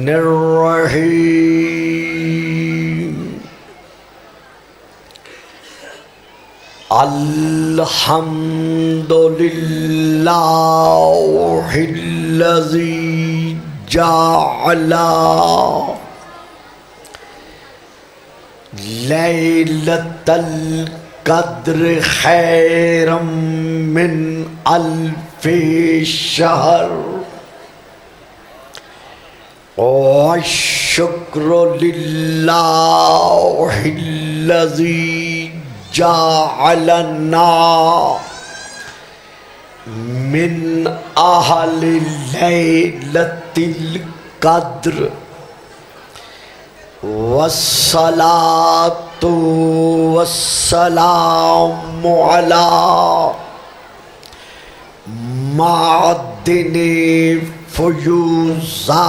निर्रहीम अल्हम्दुलिल्लाहिल्लज़ी जअला लैलतल क़द्र खैरम मिन अल्फ़ि शहर वश्शुक्रु लिल्लाहिल्लज़ी जअलना मिन अहलि लैलतिल क़द्र वस्सलातु वस्सलामु अला मादिनी फुयूज़ाते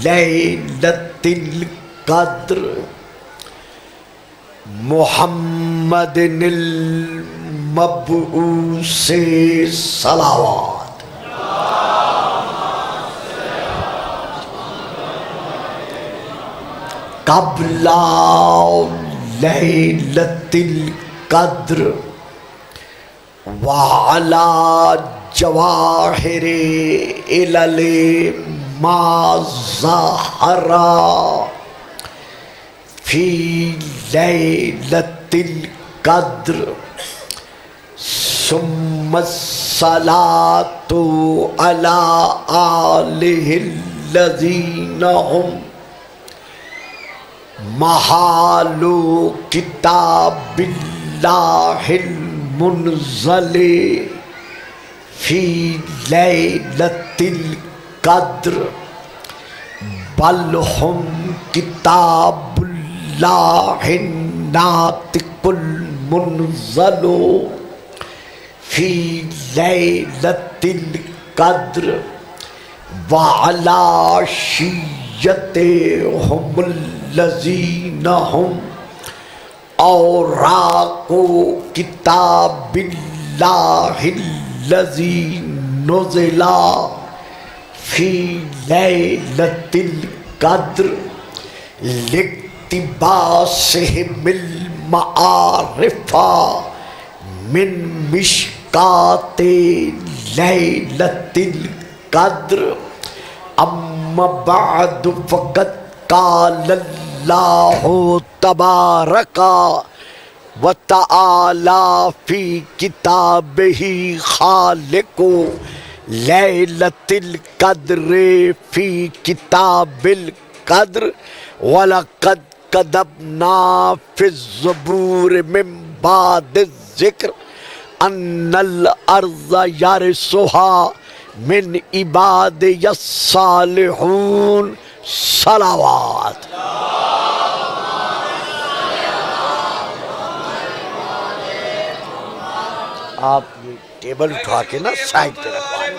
लैलतिल क़द्र मुहम्मदिनिल मबऊसे सलावत। क़ब्ला लैलतिल क़द्र व अला जवाहिरे इलले मा ज़हरा फी लैलतिल क़द्र सुम्मस्सलातु अला आलिहिल्लज़ीना हुम महालु किताबिल्लाहिल मुनज़्ज़ले फी लैलतिल क़द्र बल हुम किताबुल्लाहिन नातिकुल मुनज़्ज़लो फी लैलतिल क़द्र व अला शिय्यते हुमुल्लज़ीना हुम औराक़ु किताबिल्लाहिल्लज़ी नुज़िला फी लैलतिल क़द्र लिक्तिबासिहिमिल मआरिफ़ा मिन मिशकाते लैलतिल क़द्र अम्मा बअद फ़क़द क़ालल्लाहु तबारका व तआला फ़ी किताबिही ख़ालिक़ु लैलतिल क़द्र फ़ी किताबिल क़द्र वलक़द कतबना फ़िज़्ज़बूर मिन बादिज़ ज़िक्र अन्नल अर्ज़ यरिसुहा मिन इबादियस सालिहून सलावत। आप ये टेबल उठा के ना साइड पे रखवाएं।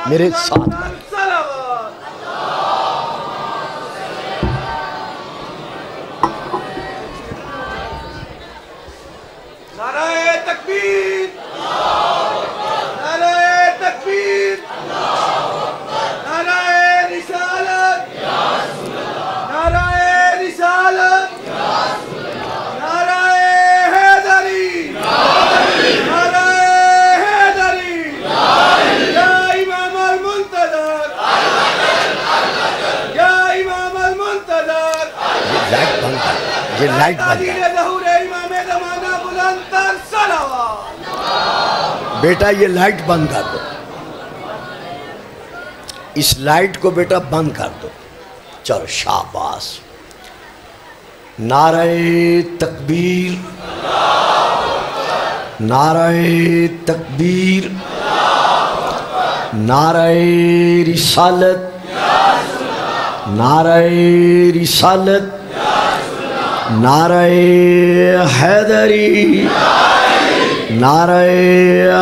मेरे साथ नाराए तकबीर, नाराए तकबीर, नाराए रिसालत, नाराए रिसालत, नाराए हैदरी, नाराए हैदरी, या इमाम अल-मुंतज़र, या इमाम अल-मुंतज़र। ये लाइट बंद कर। बेटा ये लाइट बंद कर दो, इस लाइट को बेटा बंद कर दो। चलो शाबाश। नारे तकबीर, नारे तकबीर, नारे रिसालत, नारे रिसालत, नारे हैदरी, नारे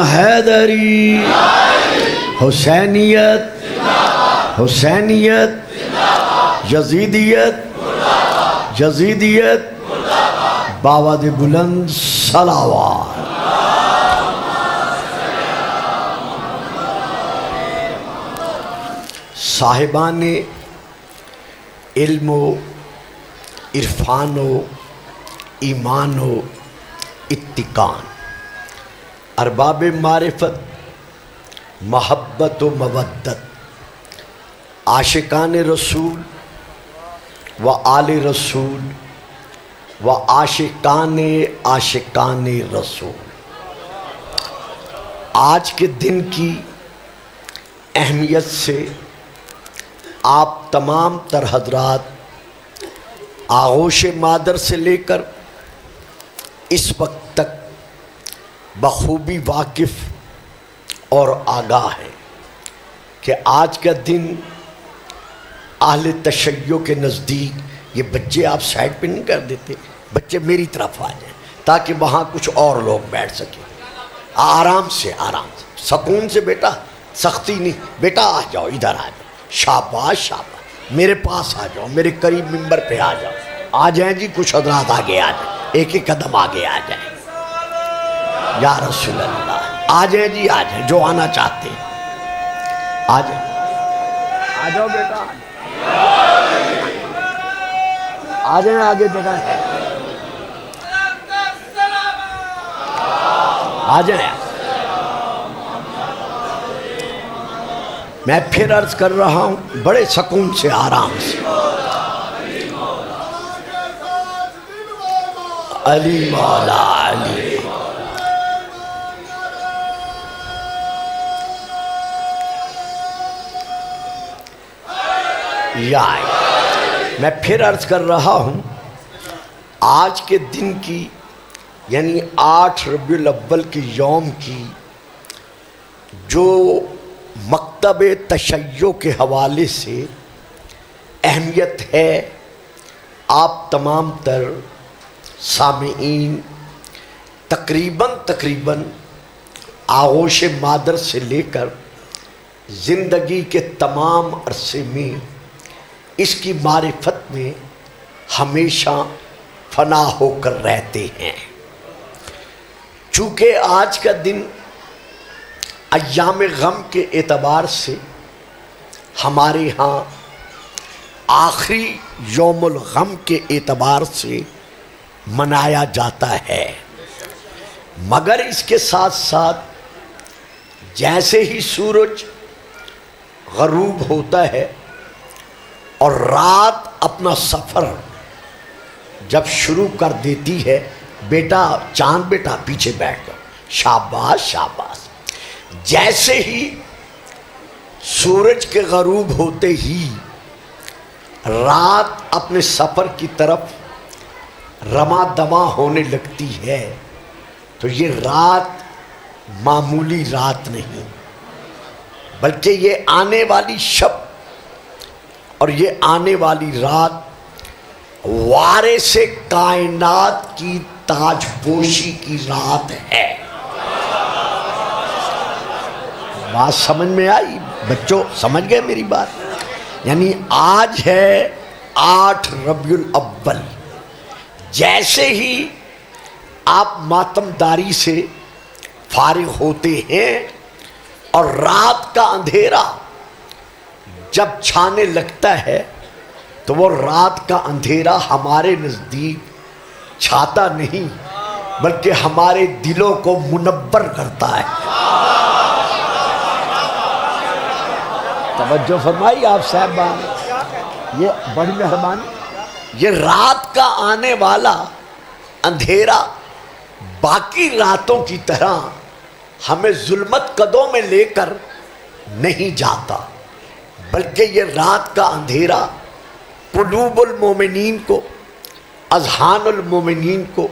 हैदरी, हुसैनियत, हुसैनियत, यजीदियत, यजीदियत, बावद बुलंद सलावात। साहिबान इल्म, इरफान, ईमान, इत्तिकान, अरबाब मारिफत, महब्बत व मवद्दत, आशिकान रसूल व आले रसूल व आशिकान आशिकान रसूल। आज के दिन की अहमियत से आप तमाम तर हजरात आगोश मादर से लेकर इस वक्त तक बखूबी वाकिफ़ और आगाह हैं कि आज का दिन आहले तशय्यो के नज़दीक, ये बच्चे आप साइड पे नहीं कर देते, बच्चे मेरी तरफ आ जाएं ताकि वहाँ कुछ और लोग बैठ सकें। आराम से, आराम से, सुकून से बेटा, सख्ती नहीं। बेटा आ जाओ, इधर आ जाओ, शाबाश शाबाश, मेरे पास आ जाओ, मेरे करीब मिंबर पे आ जाओ। आ जाएं जी, कुछ हजरात आगे आ जाए, एक एक कदम आगे आ जाए। या रसूल अल्लाह, आ जाए जी, आ जाए, जो आना चाहते हैं आ जाए। आ जाओ बेटा, आ जाए, आगे जगह है, आ जाए। मैं फिर अर्ज कर रहा हूं, बड़े सुकून से, आराम से। अली मौला अली, या मैं फिर अर्ज कर रहा हूं, आज के दिन की यानी 8 रबीउल अव्वल की यौम की जो मकतब तशय्यो के हवाले से अहमियत है, आप तमाम तर सामीईन तकरीबन आगोश मादर से लेकर ज़िंदगी के तमाम अरसे में इसकी मारिफत में हमेशा फना होकर रहते हैं। चूँकि आज का दिन अय्याम गम के एतबार से हमारे यहाँ आखिरी यौमुल गम के एतबार से मनाया जाता है, मगर इसके साथ साथ जैसे ही सूरज ग़रूब होता है और रात अपना सफ़र जब शुरू कर देती है, बेटा चांद बेटा पीछे बैठ जाओ, शाबाश शाबाश। जैसे ही सूरज के ग़रूब होते ही रात अपने सफ़र की तरफ रमा दमा होने लगती है, तो ये रात मामूली रात नहीं, बल्कि ये आने वाली शब और ये आने वाली रात वारे से कायनात की ताजपोशी की रात है। बात समझ में आई बच्चों? समझ गए मेरी बात? यानी आज है 8 रबीउल अव्वल। जैसे ही आप मातमदारी से फारिग होते हैं और रात का अंधेरा जब छाने लगता है, तो वो रात का अंधेरा हमारे नज़दीक छाता नहीं बल्कि हमारे दिलों को मुनव्वर करता है। तवज्जो फरमाई आप साहबान, ये बड़ी मेहरबानी। ये रात का आने वाला अंधेरा बाकी रातों की तरह हमें जुल्मत कदों में लेकर नहीं जाता, बल्कि ये रात का अंधेरा कुलूबुल मोमिनीन को, अज़हानुल मोमिनीन को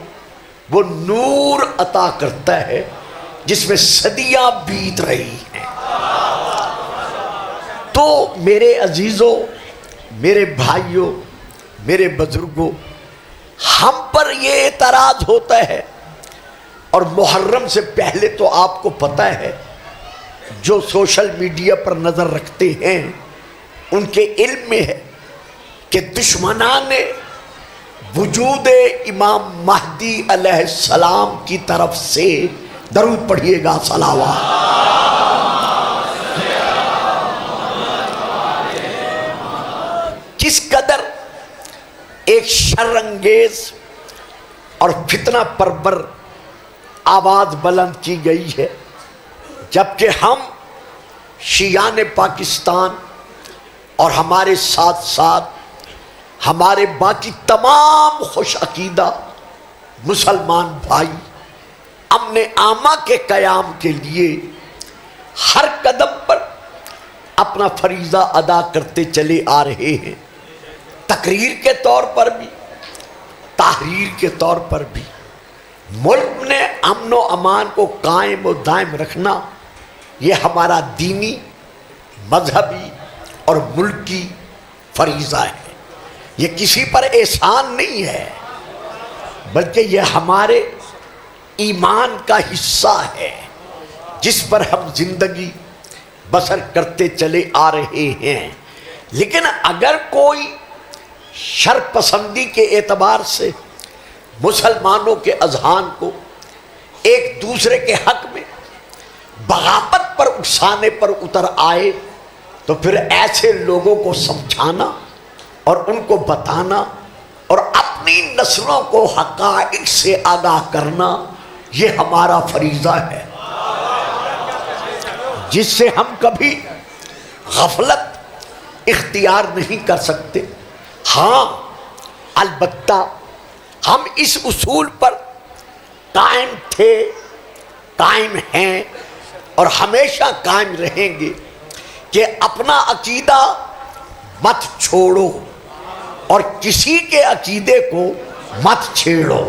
वो नूर अता करता है जिसमें सदियां बीत रही हैं। तो मेरे अजीज़ों, मेरे भाइयों, मेरे बुजुर्गों, हम पर ये एतराज होता है। और मुहर्रम से पहले तो आपको पता है जो सोशल मीडिया पर नजर रखते हैं उनके इल्म में है कि दुश्मनाने वजूद इमाम महदी अलैहिस्सलाम की तरफ से दरूद पढ़िएगा सलावत। किस कदर एक शर्रंगेज और फितना परवर आवाज बुलंद की गई है, जबकि हम शियाने पाकिस्तान और हमारे साथ साथ हमारे बाकी तमाम खुश अकीदा मुसलमान भाई अमने आमा के क़याम के लिए हर कदम पर अपना फरीज़ा अदा करते चले आ रहे हैं। तकरीर के तौर पर भी, तहरीर के तौर पर भी मुल्क ने अमन व अमान को कायम व दायम रखना ये हमारा दीनी, मजहबी और मुल्की फरीज़ा है। ये किसी पर एहसान नहीं है, बल्कि यह हमारे ईमान का हिस्सा है जिस पर हम जिंदगी बसर करते चले आ रहे हैं। लेकिन अगर कोई शरपसंदी के एतबार से मुसलमानों के अजहान को एक दूसरे के हक में बगावत पर उकसाने पर उतर आए तो फिर ऐसे लोगों को समझाना और उनको बताना और अपनी नस्लों को हक़ाइक़ से आगाह करना ये हमारा फरीज़ा है, जिससे हम कभी गफलत इख्तियार नहीं कर सकते। हाँ, अलबत्ता हम इस उसूल पर कायम थे, कायम हैं और हमेशा कायम रहेंगे कि अपना अकीदा मत छोड़ो और किसी के अकीदे को मत छेड़ो।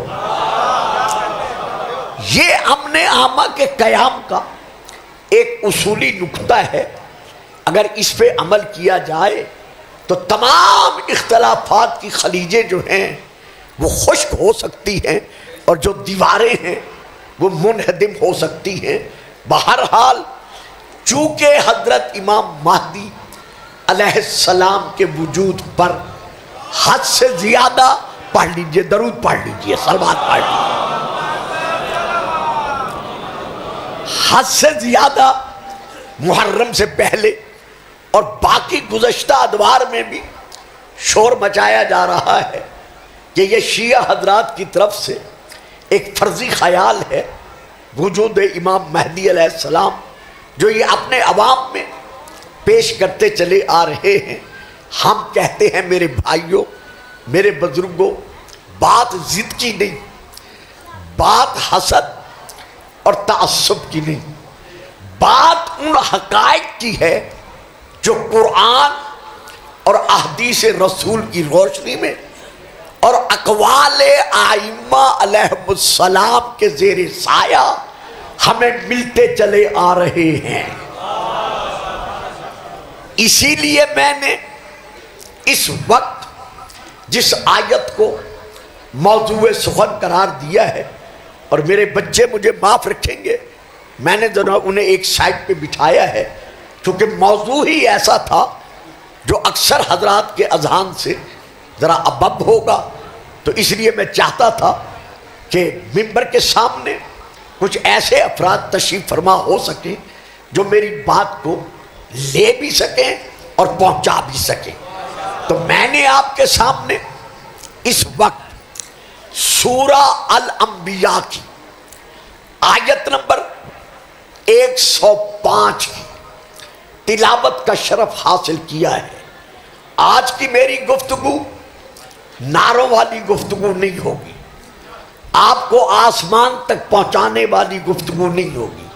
ये अमने आमा के क़याम का एक उसूली नुक्ता है। अगर इस पे अमल किया जाए तो तमाम इख्तलाफात की खलीजें जो हैं वो खुश्क हो सकती हैं और जो दीवारें हैं वो मुनहदिम हो सकती हैं। बहरहाल चूँकि हजरत इमाम महदी अलैहिस्सलाम के वजूद पर हद से ज़्यादा पढ़ लीजिए, दरूद पढ़ लीजिए, सलवात पढ़ लीजिए, हद से ज़्यादा मुहर्रम से पहले और बाकी गुज़श्ता अदवार में भी शोर मचाया जा रहा है कि ये शिया हजरात की तरफ से एक फर्जी ख्याल है वजूद इमाम महदी अलैहिस्सलाम जो ये अपने अवाम में पेश करते चले आ रहे हैं। हम कहते हैं मेरे भाइयों, मेरे बुजुर्गों, बात ज़िद की नहीं, बात हसद और तअस्सुब की नहीं, बात उन हक़ाइक़ की है जो कुरान और अहदीस रसूल की रोशनी में और अक़वाले आइम्मा अलैहिमुस्सलाम के ज़ेरे साया हमें मिलते चले आ रहे हैं। इसीलिए मैंने इस वक्त जिस आयत को मौजूए सुखन करार दिया है, और मेरे बच्चे मुझे माफ़ रखेंगे, मैंने जो उन्हें एक साइड पे बिठाया है क्योंकि मौजू ही ऐसा था जो अक्सर हजरात के अज़हान से ज़रा अबब होगा, तो इसलिए मैं चाहता था कि मिंबर के सामने कुछ ऐसे अफराद तशरीफ़ फरमा हो सकें जो मेरी बात को ले भी सकें और पहुंचा भी सकें। तो मैंने आपके सामने इस वक्त सूरा अल अंबिया की आयत नंबर 105 की तिलावत का शरफ हासिल किया है। आज की मेरी गुफ्तगू नारों वाली गुफ्तगू नहीं होगी, आपको आसमान तक पहुंचाने वाली गुफ्तगू नहीं होगी,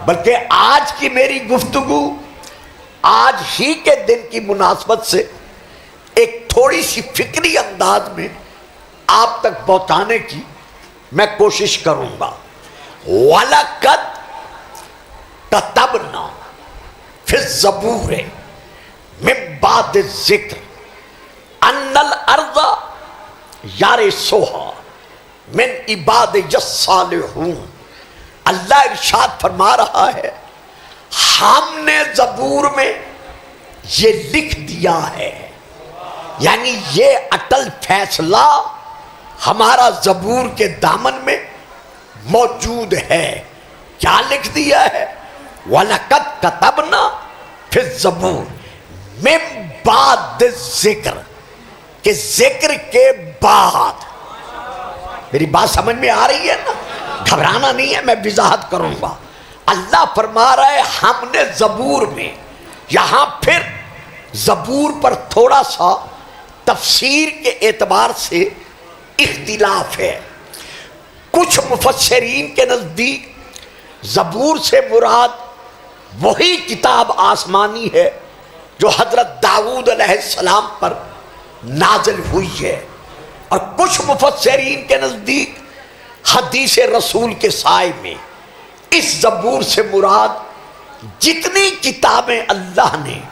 बल्कि आज की मेरी गुफ्तगू आज ही के दिन की मुनासबत से एक थोड़ी सी फिक्री अंदाज में आप तक पहुंचाने की मैं कोशिश करूंगा। वलक़द कतबना फिज़ ज़बूर मिन बाद ज़िक्र अन्नल अर्ज़ यारे सोहा मिन इबाद यस्सालिहून। अल्लाह इरशाद फरमा रहा है, हमने ज़बूर में ये लिख दिया है, यानी ये अटल फैसला हमारा ज़बूर के दामन में मौजूद है। क्या लिख दिया है? वलक़द कतबना फिज़ ज़बूर मिन बाद ज़िक्र, कि जिक्र के बाद। मेरी बात समझ में आ रही है ना? घबराना नहीं है, मैं वजाहत करूंगा। अल्लाह फरमा रहा है हमने ज़बूर में, यहां फिर ज़बूर पर थोड़ा सा तफसीर के एतबार से इख्तिलाफ है। कुछ मुफस्सिरीन के नज़दीक ज़बूर से मुराद वही किताब आसमानी है जो हज़रत दाऊद अलैहिस्सलाम पर नाज़िल हुई है, और कुछ मुफस्सिरीन के नज़दीक हदीस रसूल के साए में इस ज़बूर से मुराद जितनी किताबें अल्लाह ने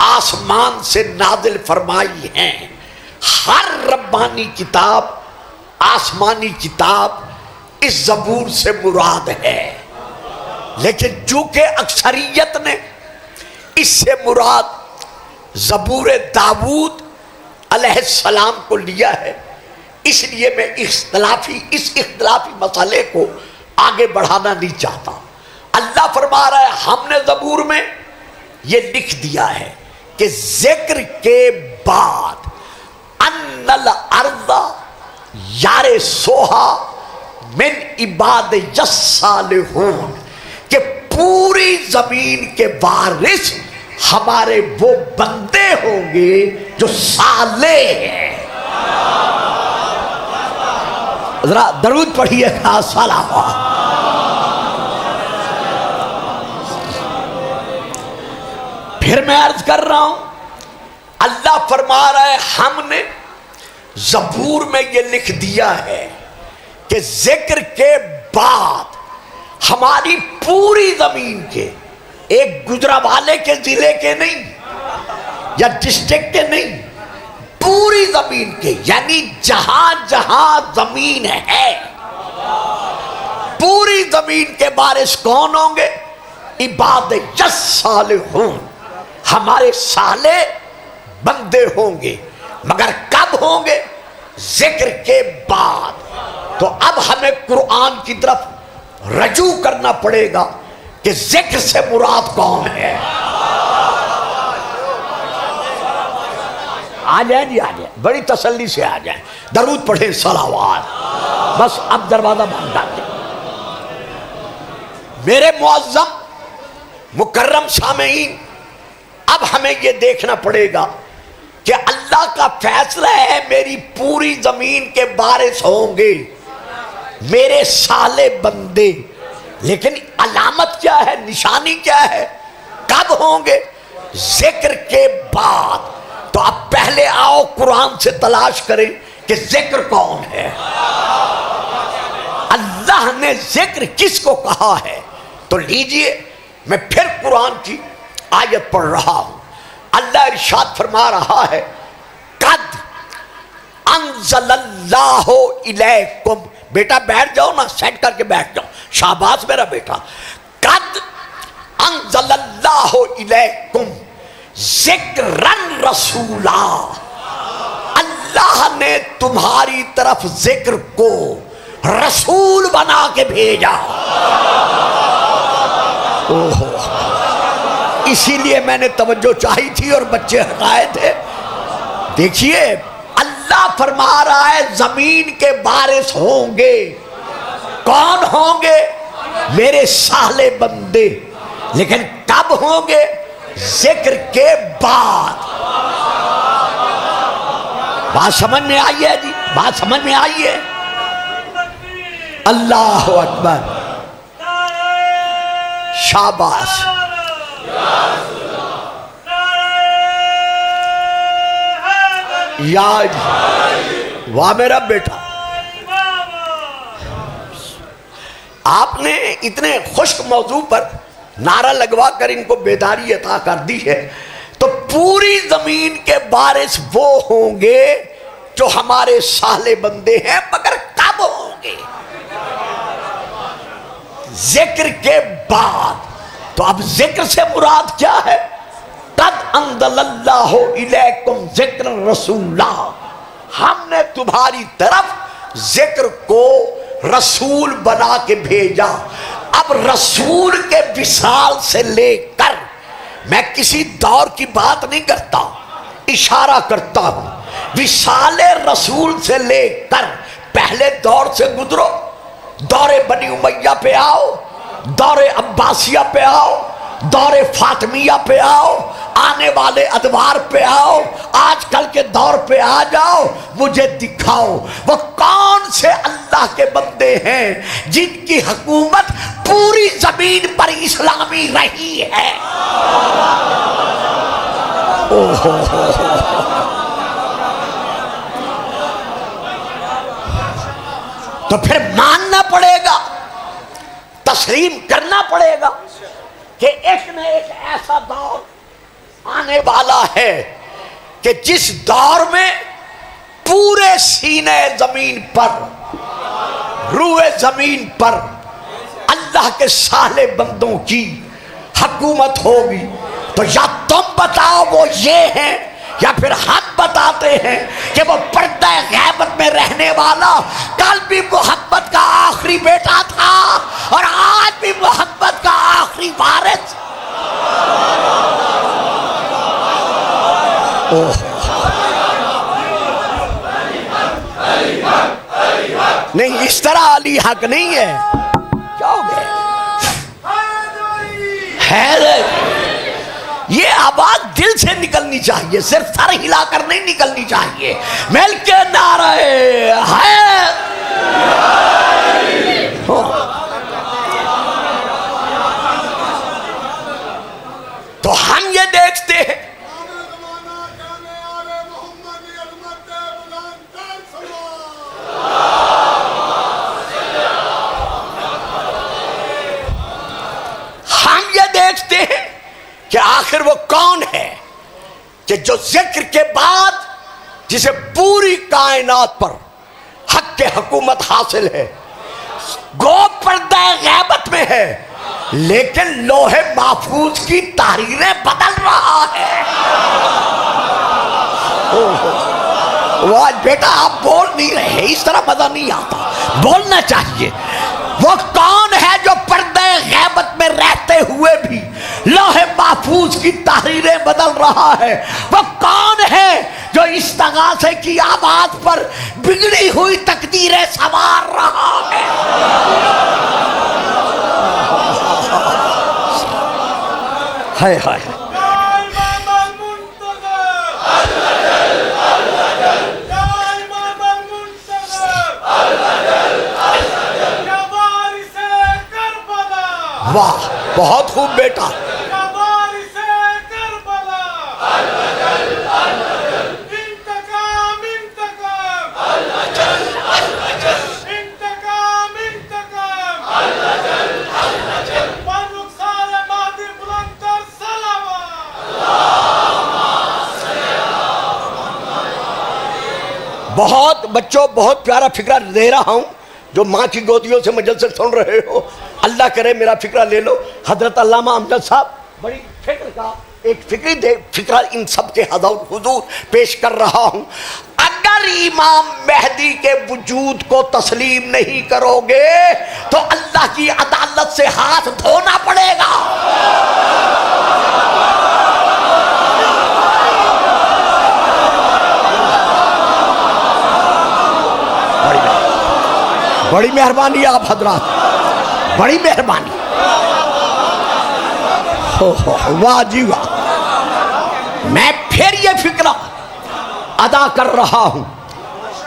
आसमान से नाज़िल फरमाई हैं, हर रब्बानी किताब, आसमानी किताब इस ज़बूर से मुराद है। लेकिन चूंकि अक्सरियत ने इससे मुराद ज़बूर दाऊद अलैहिस्सलाम को लिया है, इसलिए मैं इस इख्तिलाफी मसले को आगे बढ़ाना नहीं चाहता। अल्लाह फरमा रहा है हमने ज़बूर में ये लिख दिया है कि जिक्र के बाद अन्नल अर्दा यारे सोहा मिन इबाद यस्सालिहून, कि पूरी जमीन के वारिस हमारे वो बंदे होंगे जो साले हैं। जरा दरूद पढ़िए सलावत। फिर मैं अर्ज कर रहा हूं, अल्लाह फरमा रहा है हमने ज़बूर में ये लिख दिया है कि जिक्र के बाद हमारी पूरी जमीन के, एक गुजरावाले के जिले के नहीं या डिस्ट्रिक्ट के नहीं, पूरी जमीन के, यानी जहां जहां जमीन है, पूरी जमीन के बारिश कौन होंगे? इबाद यस्सालिहून, हमारे साले बंदे होंगे। मगर कब होंगे? जिक्र के बाद। तो अब हमें कुरान की तरफ रजू करना पड़ेगा कि जिक्र से मुराद कौन है। आ जाए जी, आ जाए, बड़ी तसल्ली से आ जाए, दरूद पढ़े, सलावात। बस अब दरवाजा बंद कर दे। मेरे मुअज़्ज़म मुकर्रम सामीईन, अब हमें यह देखना पड़ेगा कि अल्लाह का फैसला है मेरी पूरी जमीन के बारिश होंगे, मेरे साले बंदे। लेकिन अलामत क्या है, निशानी क्या है, कब होंगे? जिक्र के बाद। तो अब पहले आओ कुरान से तलाश करें कि जिक्र कौन है, अल्लाह ने जिक्र किसको कहा है। तो लीजिए, मैं फिर कुरान की आयत पढ़ रहा हूं। अल्लाह इरशाद फरमा रहा है, कद अंज़लल्लाहु इलैकुम। बेटा बैठ जाओ ना, सेट करके बैठ जाओ, शाबाश मेरा बेटा। कद अंज़लल्लाहु इलैकुम ज़िक्रन रसूला, अल्लाह ने तुम्हारी तरफ जिक्र को रसूल बना के भेजा। ओहो, इसीलिए मैंने तवज्जो चाही थी और बच्चे हटाए थे। देखिए, अल्लाह फरमा रहा है जमीन के बारिश होंगे। कौन होंगे? मेरे साले बंदे। लेकिन कब होंगे? जिक्र के बाद। बात समझ में आई है जी? बात समझ में आई है? अल्लाह अकबर, शाबाश। याद, वाह मेरा बेटा, आपने इतने खुश्क मौजू पर नारा लगवा कर इनको बेदारी अता कर दी है। तो पूरी जमीन के बारिश वो होंगे जो हमारे साले बंदे हैं, मगर कब होंगे? जिक्र के बाद। तो अब जिक्र से मुराद क्या है? कद अंज़लल्लाहु इलैकुम जिक्र रसूला, हमने तुम्हारी तरफ जिक्र को रसूल बना के भेजा। अब रसूल के विसाल से लेकर, मैं किसी दौर की बात नहीं करता, इशारा करता हूं। विसाले रसूल से लेकर पहले दौर से गुजरो, दौरे बनी उमैया पे आओ, दौरे अब्बासिया पे आओ, दौरे फातिमिया पे आओ, आने वाले अदवार पे आओ, आजकल के दौर पे आ जाओ। मुझे दिखाओ वो कौन से अल्लाह के बंदे हैं जिनकी हुकूमत पूरी जमीन पर इस्लामी रही है। ओहो, तो फिर मानना पड़ेगा, तस्लीम करना पड़ेगा कि एक न एक ऐसा दौर आने वाला है कि जिस दौर में पूरे सीने जमीन पर, रूए जमीन पर अल्लाह के साले बंदों की हुकूमत होगी। तो या तुम बताओ वो ये हैं, या फिर हम बताते हैं कि वो पर्दा गैबत में रहने वाला कल भी मोहब्बत का आखिरी बेटा था और आज भी मोहब्बत का आखिरी वारिस। नहीं, इस तरह अली हक नहीं है। क्या हो गया? ये आवाज दिल से निकलनी चाहिए, सिर्फ सर हिलाकर नहीं निकलनी चाहिए। मिल के नारे है। तो हम ये देखते हैं कि आखिर वो कौन है कि जो जिक्र के बाद जिसे पूरी कायनात पर हक के हुकूमत हासिल है, गो पर्दा गैबत में है, लेकिन लोहे महफूज की तहरीरें बदल रहा है। वाह बेटा, आप बोल नहीं रहे, इस तरह मजा नहीं आता, बोलना चाहिए। वो कौन है जो पर्दे गैबत में रहते हुए भी लोहे महफूज की तहरीरें बदल रहा है? वो कौन है जो इस तगासे की आवाज पर बिगड़ी हुई तकदीरें संवार रहा है? हाय हाय, वाह, बहुत खूब बेटा। बहुत बच्चों, बहुत प्यारा फिक्रा दे रहा हूं, जो माँ की गोदियों से मजलिस सुन रहे हो, अल्लाह करे मेरा फिक्रा ले लो। हजरत अल्लामा अमजद साहब बड़ी फिक्र का एक फिक्रा इन सब के हुजूर पेश कर रहा हूं। अगर इमाम मेहदी के वजूद को तस्लीम नहीं करोगे तो अल्लाह की अदालत से हाथ धोना पड़ेगा। बड़ी मेहरबानी आप हजरात, बड़ी मेहरबानी। वाह जी वाह। मैं फिर ये फिक्रा अदा कर रहा हूं,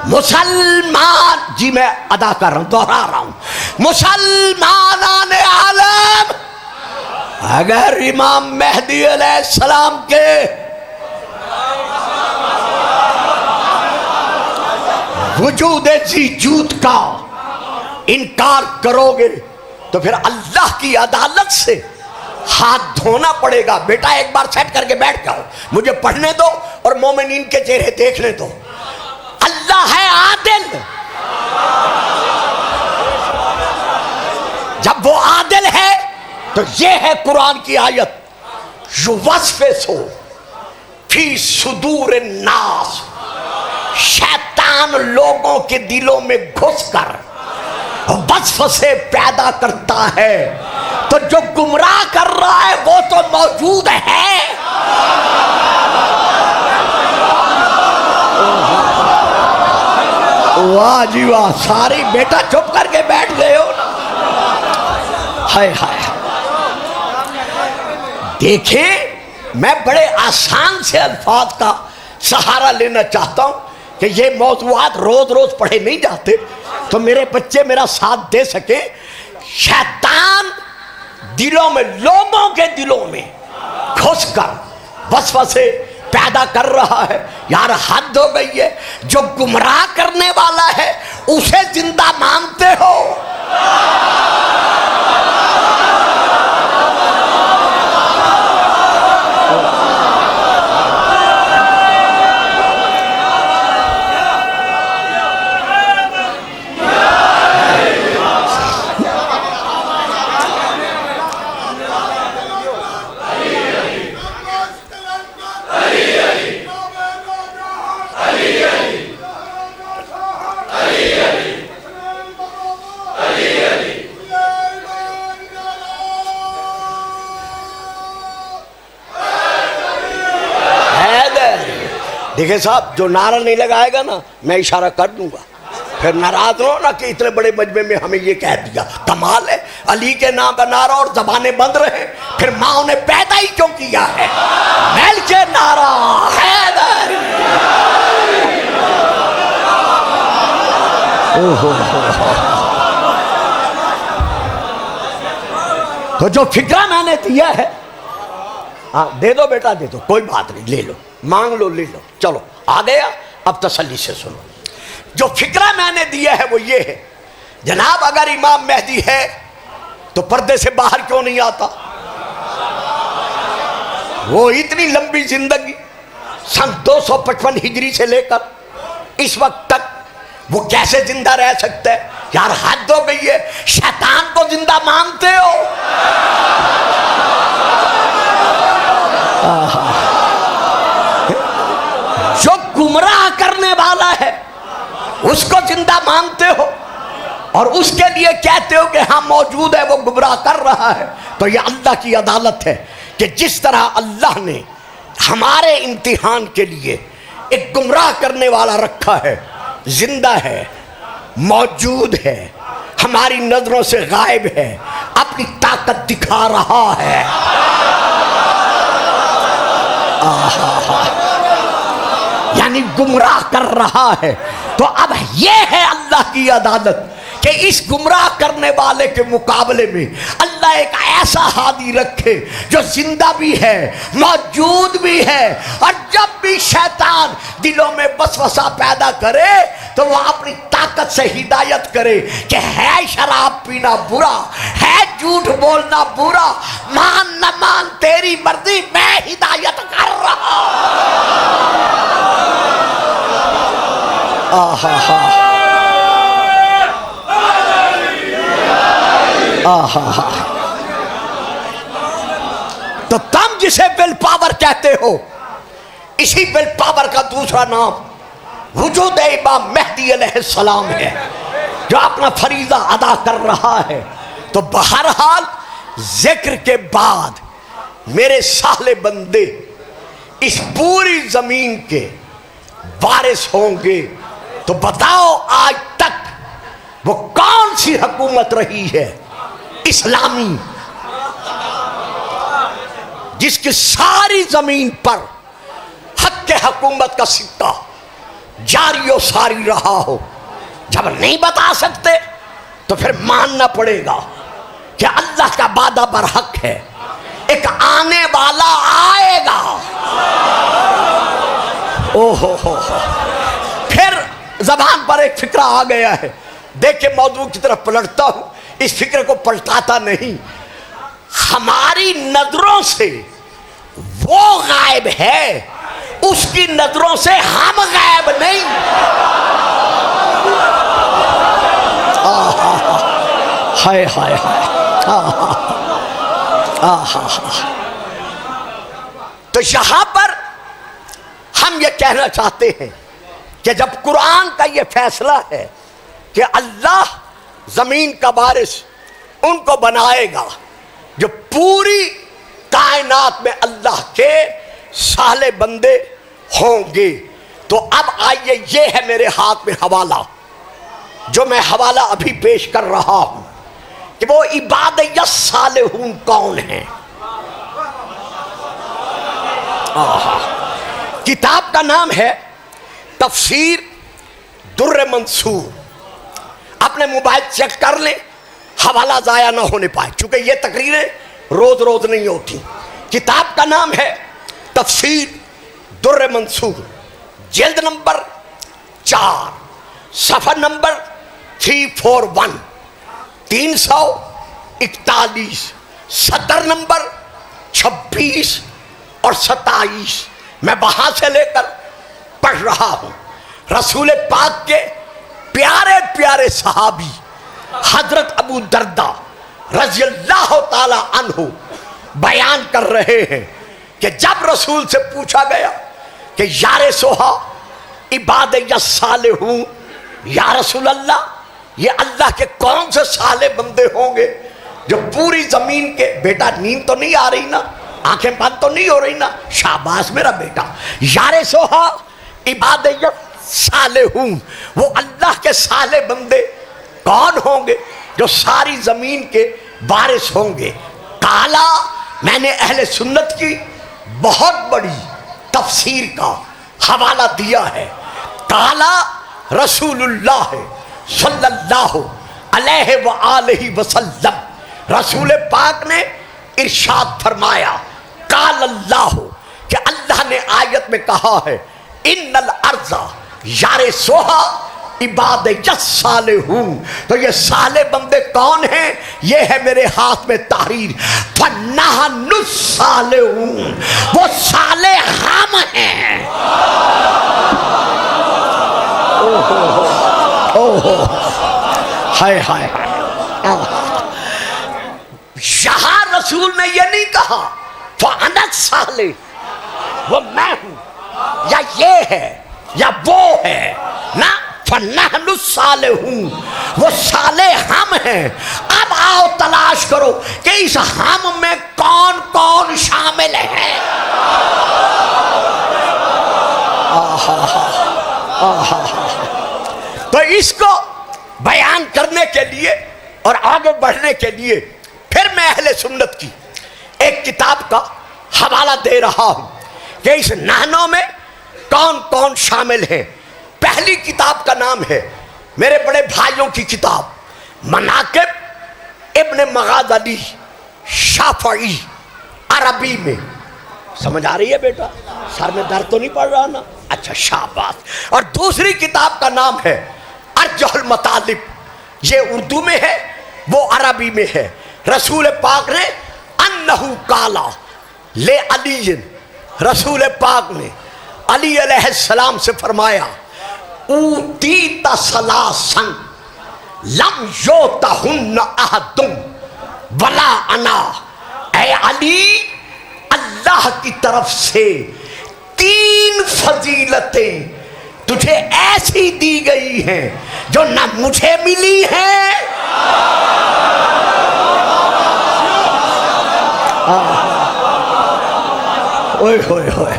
मुसलमान जी, मैं अदा कर रहा हूं, दोहरा रहा हूं। मुसलमान आलम, अगर इमाम मेहदी अलैहिस्सलाम के वजूद जीजूद का इनकार करोगे तो फिर अल्लाह की अदालत से हाथ धोना पड़ेगा। बेटा एक बार सेट करके बैठ जाओ, मुझे पढ़ने दो और मोमिनीन के चेहरे देखने दो। अल्लाह अल्लाह है आदिल। जब वो आदिल है तो ये है कुरान की आयत, युवस्विसु फी सुदूर नास, शैतान लोगों के दिलों में घुसकर वसवसे पैदा करता है। तो जो गुमराह कर रहा है वो तो मौजूद है। वाह जी वाह, सारी बेटा चुप करके बैठ गए हो ना। हाय हाय, देखें मैं बड़े आसान से अल्फाज का सहारा लेना चाहता हूं कि ये मौज़ूआत रोज रोज पढ़े नहीं जाते, तो मेरे बच्चे मेरा साथ दे सके। शैतान दिलों में, लोगों के दिलों में घुसकर वसवसे पैदा कर रहा है। यार हद हो गई है, जो गुमराह करने वाला है उसे जिंदा मानते हो। देखिए साहब, जो नारा नहीं लगाएगा ना मैं इशारा कर दूंगा, फिर नाराज हो ना कि इतने बड़े मजमे में हमें ये कह दिया। कमाल है, अली के नाम का नारा और जबानें बंद रहे, फिर माँ ने पैदा ही क्यों किया है? महल के नारा हैदर। तो जो फिक्रा मैंने दिया है, हाँ दे दो बेटा दे दो, कोई बात नहीं, ले लो, मांग लो, ले लो, चलो आ गया। अब तसल्ली से सुनो, जो फिक्रा मैंने दिया है वो ये है, जनाब अगर इमाम मेहदी है तो पर्दे से बाहर क्यों नहीं आता? वो इतनी लंबी जिंदगी सन 255 हिजरी से लेकर इस वक्त तक वो कैसे जिंदा रह सकता है? यार हद हो गई है, शैतान को जिंदा मानते हो। जो गुमराह करने वाला है उसको जिंदा मानते हो और उसके लिए कहते हो कि हाँ मौजूद है, वो गुमराह कर रहा है। तो ये अल्लाह की अदालत है कि जिस तरह अल्लाह ने हमारे इम्तिहान के लिए एक गुमराह करने वाला रखा है, जिंदा है, मौजूद है, हमारी नजरों से गायब है, अपनी ताकत दिखा रहा है। यानी गुमराह कर रहा है। तो अब यह है अल्लाह की अदालत कि इस गुमराह करने वाले के मुकाबले में अल्लाह एक ऐसा हादी रखे जो जिंदा भी है, मौजूद भी है, और जब भी शैतान दिलों में वसवसा पैदा करे तो वह अपनी ताकत से हिदायत करे कि है शराब पीना बुरा, है झूठ बोलना बुरा, मान न मान तेरी मर्जी, मैं हिदायत कर रहा। तो तुम जिसे विल पावर कहते हो, इसी विल पावर का दूसरा नाम वजूद इमाम मेहदी अलैहिस्सलाम है, जो अपना फरीजा अदा कर रहा है। तो बहरहाल जिक्र के बाद मेरे साले बंदे इस पूरी जमीन के वारिस होंगे। तो बताओ आज तक वो कौन सी हुकूमत रही है इस्लामी जिसकी सारी जमीन पर हक के हुकूमत का सिक्का जारी और सारी रहा हो? जब नहीं बता सकते तो फिर मानना पड़ेगा कि अल्लाह का वादा बरहक है, एक आने वाला आएगा। ओहो हो, फिर जबान पर एक फिक्रा आ गया है। देख के मौजू की तरफ पलटता हूं, इस फिक्र को पलटाता नहीं। हमारी नजरों से वो गायब है, उसकी नजरों से हम गायब नहीं। हाय हाय हाय, तो यहां पर हम ये कहना चाहते हैं कि जब कुरान का ये फैसला है कि अल्लाह जमीन का वारिस उनको बनाएगा जो पूरी कायनात में अल्लाह के साले बंदे होंगे, तो अब आइए, ये है मेरे हाथ में हवाला, जो मैं हवाला अभी पेश कर रहा हूं कि वो इबाद सालेहून कौन है। किताब का नाम है तफसीर दुर्र मंसूर। अपने मोबाइल चेक कर लें, हवाला जाया ना होने पाए, क्योंकि ये तकरीरें रोज रोज नहीं होती। किताब का नाम है तफसीर दुर्र मंसूर, जिल्द नंबर 4, सफर नंबर 341, 341, सतर नंबर 26 और 27। मैं वहां से लेकर पढ़ रहा हूं। रसूल पाक के प्यारे प्यारे सहाबी हजरत अबू दर्दा रज़ियल्लाहु ताला अन्हु बयान कर रहे हैं कि जब रसूल से पूछा गया कि यारे सोहा इबाद या साले हूं, या रसूल अल्लाह, ये अल्लाह के कौन से साले बंदे होंगे जो पूरी जमीन के, बेटा नींद तो नहीं आ रही ना, आंखें बंद तो नहीं हो रही ना, शाबाश मेरा बेटा, यारे सोहा इबाद या साले हूं, वो अल्लाह के साले बंदे कौन होंगे जो सारी जमीन के वारिस होंगे। काला, मैंने अहले सुन्नत की बहुत बड़ी तफसीर का हवाला दिया है। काला रसूलुल्लाह सल्लल्लाहु अलैहि व आलिहि वसल्लम, रसूल पाक ने इरशाद फरमाया, काल अल्लाह, कि अल्लाह ने आयत में कहा है, इन्नल अर्ज़ा यारे सोहा इबाद साले हूं। तो ये साले बंदे कौन हैं? ये है मेरे हाथ में तहरीर, फन्नाहनु साले हूं, वो साले हम हैं। ओहो, हाय हाय, यहां रसूल ने ये नहीं कहा फअनत साले, वो मैं हूं, या ये है या वो है ना, फन्नाहनु साले हूं, वो साले हम हैं। अब आओ तलाश करो कि इस हम में कौन कौन शामिल है। तो इसको बयान करने के लिए और आगे बढ़ने के लिए फिर मैं अहले सुन्नत की एक किताब का हवाला दे रहा हूं कि इस नानों में कौन कौन शामिल है। पहली किताब का नाम है, मेरे बड़े भाइयों की किताब, मनाकिब इब्न मगाद अली शाफई, अरबी में। समझ आ रही है बेटा? सर में दर्द तो नहीं पड़ रहा ना? अच्छा, शाबाश। और दूसरी किताब का नाम है अर्जुल मतालिब, ये उर्दू में है, वो अरबी में है। रसूल पाक ने अन्नहु काला ले अली, रसूल पाक ने अली अलैहिस्सलाम से फरमाया, ऊतीता सलासन लम योतहुन्न अहदुम वला अना, ऐ अली, अल्लाह की तरफ से 3 फजीलतें तुझे ऐसी दी गई हैं जो ना मुझे मिली हैं ओए होए होए,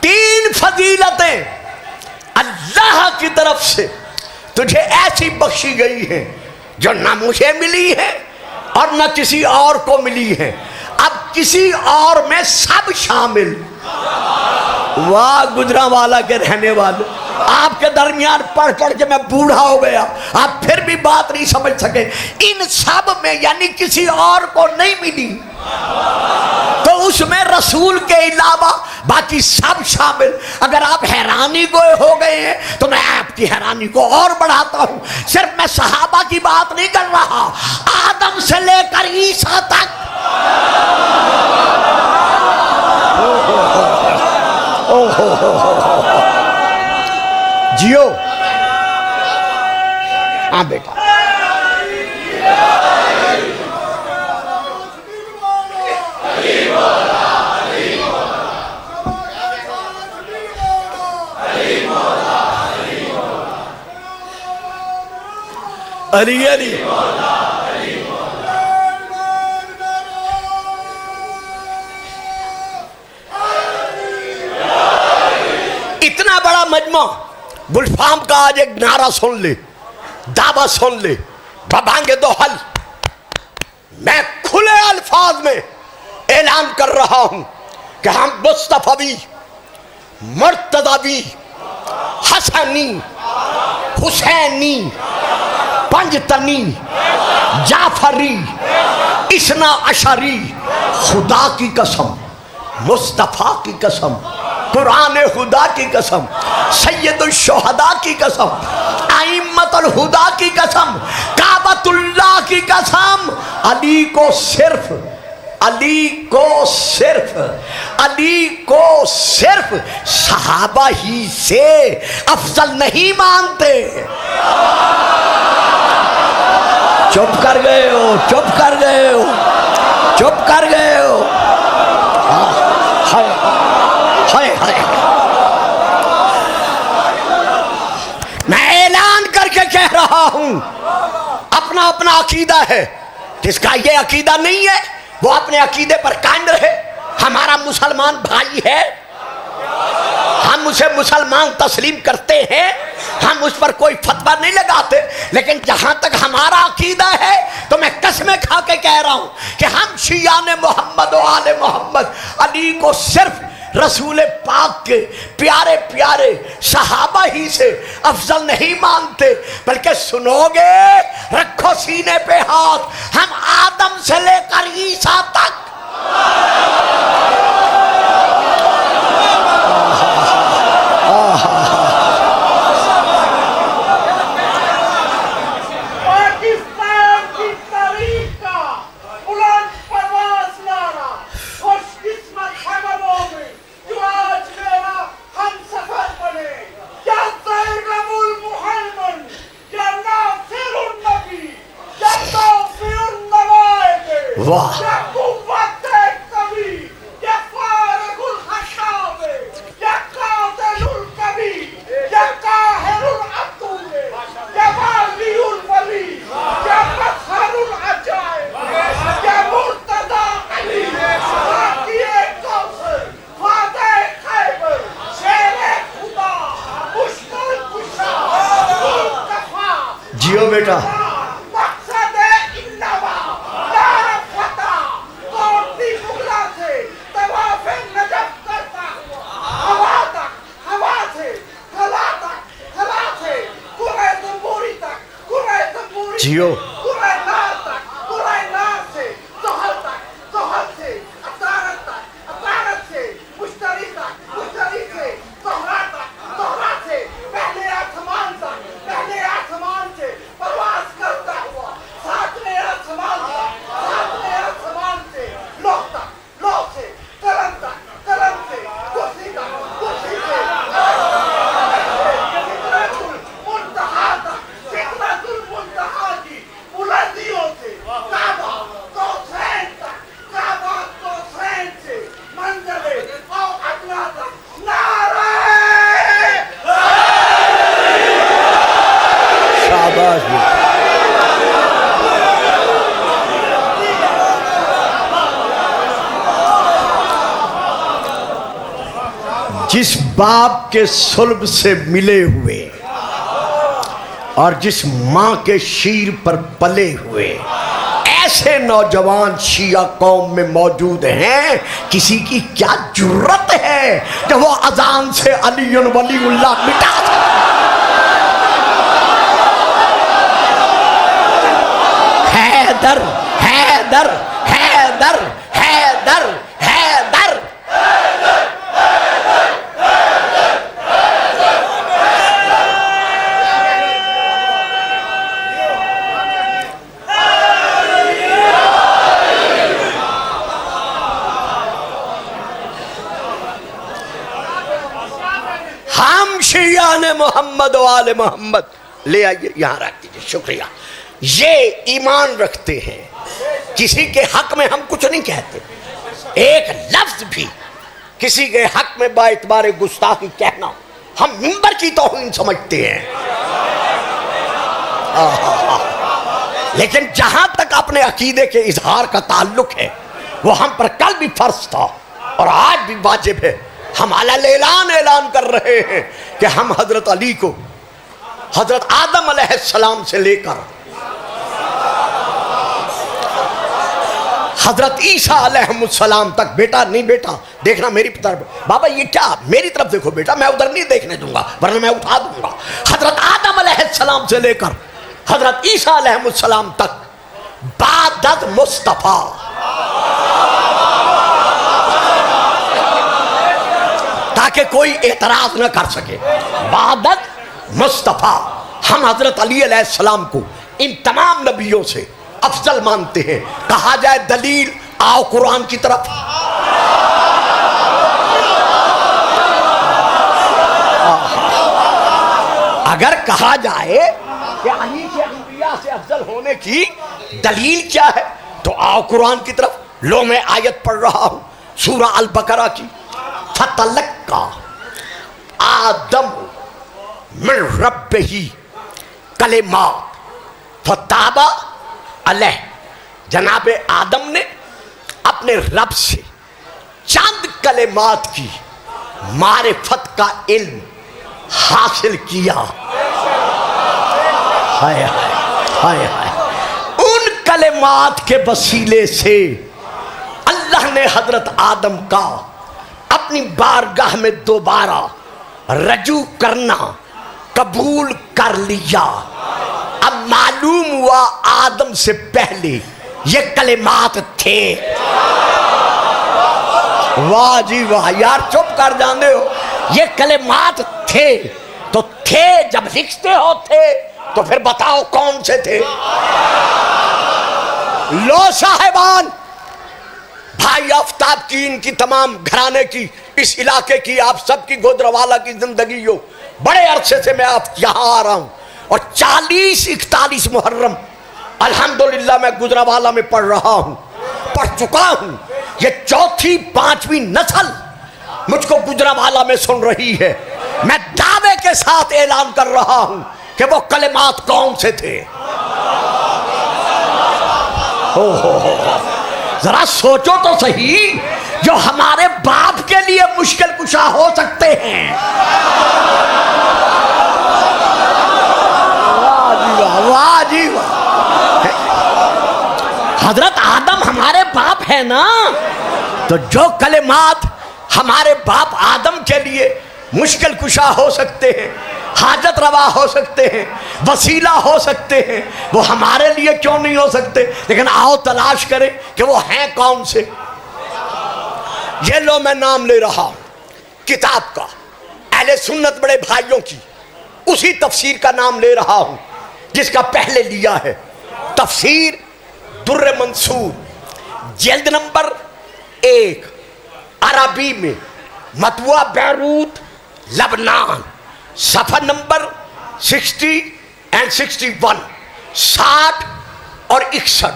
3 फजीलतें अल्लाह की तरफ से तुझे ऐसी बख्शी गई हैं जो ना मुझे मिली है और ना किसी और को मिली है। अब किसी और में सब शामिल। वाह गुजरांवाला के रहने वाले, आपके दरमियान पढ़ पढ़ के मैं बूढ़ा हो गया, आप फिर भी बात नहीं समझ सके। इन सब में यानी किसी और को नहीं मिली, तो उसमें रसूल के अलावा बाकी सब शामिल। अगर आप हैरानी गोए हो गए हैं तो मैं आपकी हैरानी को और बढ़ाता हूं। सिर्फ मैं सहाबा की बात नहीं कर रहा, आदम से लेकर ईसा तक जियो। हाँ बेटा, अली अली। इतना बड़ा मजमा गुलफाम का आज एक नारा सुन ले, दावा सुन ले, बबांगे दो हल। मैं खुले अल्फाज में ऐलान कर रहा हूं कि हम मुस्तफवी, मुर्तजावी, हसनी, हुसैनी, पंजतनी, जाफरी, इसना अशरी, खुदा की कसम, मुस्तफा की कसम, कुरान खुदा की कसम, सैयदुल शुहदा की कसम, आइम्मतुल हुदा की कसम, काबतुल्लाह की कसम, अली को सिर्फ, अली को सिर्फ, अली को सिर्फ सहाबा ही से अफजल नहीं मानते। चुप कर गए हो, चुप कर गए हो, चुप कर गए हो। हाय हाय हाय। मैं ऐलान करके कह रहा हूं, अपना अपना अकीदा है, जिसका ये अकीदा नहीं है वो अपने अकीदे पर कायम रहे। हमारा मुसलमान भाई है, हम उसे मुसलमान तस्लीम करते हैं, हम उस पर कोई फतवा नहीं लगाते। लेकिन जहां तक हमारा अकीदा है तो मैं कसमें खा के कह रहा हूं कि हम शियाने मोहम्मद और आले मोहम्मद अली को सिर्फ रसूल पाक के प्यारे प्यारे सहाबा ही से अफजल नहीं मानते। बल्कि सुनोगे, रखो सीने पे हाथ, हम आदम से लेकर ईसा तक वाह जियो बेटा। जियो। जिस बाप के सुल्ब से मिले हुए और जिस माँ के शीर पर पले हुए ऐसे नौजवान शिया कौम में मौजूद हैं, किसी की क्या जुर्रत है कि वो अजान से अलीयुन वलीउल्लाह मिटा हैदर हैदर हैदर हैदर हैदर। मोहम्मद वाले मोहम्मद। ले आइए, यहां रख दीजिए, शुक्रिया। ये ईमान रखते हैं, किसी के हक में हम कुछ नहीं कहते, एक लफ्ज भी किसी के हक में बाइतबार गुस्ताखी कहना हम मिंबर की तौहीन समझते हैं। लेकिन जहां तक अपने अकीदे के इजहार का ताल्लुक है, वो हम पर कल भी फर्ज था और आज भी वाजिब है। हम ऐलान कर रहे हैं कि हम हजरत अली को हजरत आदम अलैहिस्सलाम से लेकर हजरत ईसा अलैहिस्सलाम तक, बेटा नहीं बेटा देखना मेरी तरफ, बाबा ये क्या, मेरी तरफ देखो बेटा, मैं उधर नहीं देखने दूंगा वरना मैं उठा दूंगा। हजरत आदम अलैहिस्सलाम से लेकर हजरत ईसा अलैहिस्सलाम तक बादत मुस्तफा, ताकि कोई एतराज न कर सके। बादत मुस्तफा, हम हजरत अली अलैहिस्सलाम को इन तमाम नबियों से अफजल मानते हैं। कहा जाए दलील, आओ कुरान की तरफ। अगर कहा जाए कि अली के अंबिया से अफजल होने की दलील क्या है, तो आओ कुरान की तरफ। लो मैं आयत पढ़ रहा हूं सूरा अल बकरा की। फतलक्का आदम मिन रब्बिही कलिमात फताबा अलैह, जनाबे आदम ने अपने रब से चंद कलिमात की मारिफत का इल्म हासिल किया। हाय हाय हाय हाय। उन कलिमात के वसीले से अल्लाह ने हजरत आदम का अपनी बारगाह में दोबारा रजू करना कबूल कर लिया। अब मालूम हुआ आदम से पहले ये कलिमात थे। वाह जी वाह, यार चुप कर जाते हो। ये कलिमात थे तो थे, जब लिखते हो थे तो फिर बताओ कौन से थे। लो साहिबान, भाई आफ्ताब की, इनकी तमाम घराने की, इस इलाके की, आप सबकी गुजरावाला की जिंदगी हो। बड़े अरसे से मैं आप यहां आ रहा हूं और 40-41 मुहर्रम अल्हम्दुलिल्लाह मैं गुजरावाला में पढ़ रहा हूं, पढ़ चुका हूं। ये 4वीं-5वीं नस्ल मुझको गुजरावाला में सुन रही है। मैं दावे के साथ ऐलान कर रहा हूं कि वो कलिमात कौन से थे। जरा सोचो तो सही, जो हमारे बाप के लिए मुश्किल कुशा हो सकते हैं। वाह जी वाह। हजरत आदम हमारे बाप है ना, तो जो कलिमात हमारे बाप आदम के लिए मुश्किल कुशा हो सकते हैं, हाजत रवा हो सकते हैं, वसीला हो सकते हैं, वो हमारे लिए क्यों नहीं हो सकते। लेकिन आओ तलाश करें कि वो हैं कौन से। ये लो मैं नाम ले रहा हूं किताब का, अहले सुन्नत बड़े भाइयों की उसी तफसीर का नाम ले रहा हूं जिसका पहले लिया है, तफसीर दुर्र मंसूर, जिल्द नंबर 1, अरबी में, मतबुआ बैरूत लबनान, सफा नंबर 60 और 61, 60 और 61,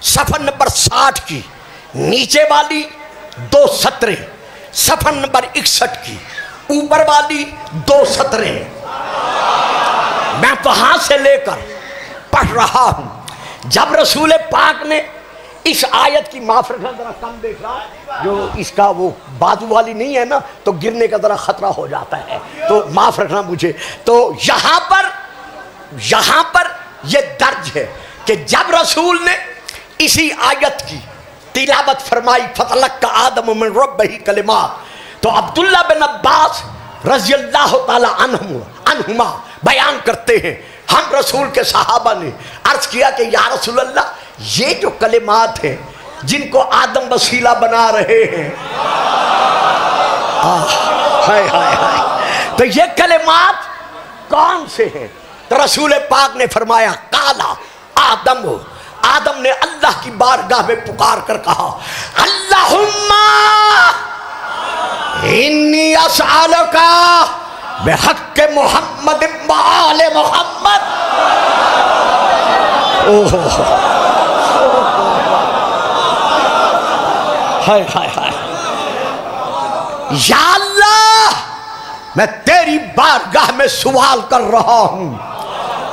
सफा नंबर 60 की नीचे वाली 2 सतरें, सफा नंबर 61 की ऊपर वाली 2 सतरें। मैं वहां से लेकर पढ़ रहा हूं। जब रसूल पाक ने इस आयत की, माफ रखना जरा कम देख रहा, जो इसका वो बाजू वाली नहीं है ना, तो गिरने का जरा खतरा हो जाता है, तो माफ रखना मुझे। तो यहां पर ये दर्ज है कि जब रसूल ने इसी आयत की तिलावत फरमाई, फतलक्का आदम मिन रब्बिही कलिमात, तो अब्दुल्ला बिन अब्बास रज़ियल्लाहु ताला अन्हुमा बयान करते हैं, हम रसूल के सहाबा ने अर्ज किया कि या रसूल अल्लाह, ये जो कलिमात हैं जिनको आदम वसीला बना रहे हैं, हाय हाय हाय, तो ये कलिमात कौन से हैं। तो रसूल पाक ने फरमाया, काला आदम ने अल्लाह की बारगाह में पुकार कर कहा, अल्लाहुम्मा इन्नी अस्अलुका बेहक मोहम्मद आले मोहम्मद। ओहो हाय हाय हाय। या अल्लाह, मैं तेरी बारगाह में सवाल कर रहा हूं,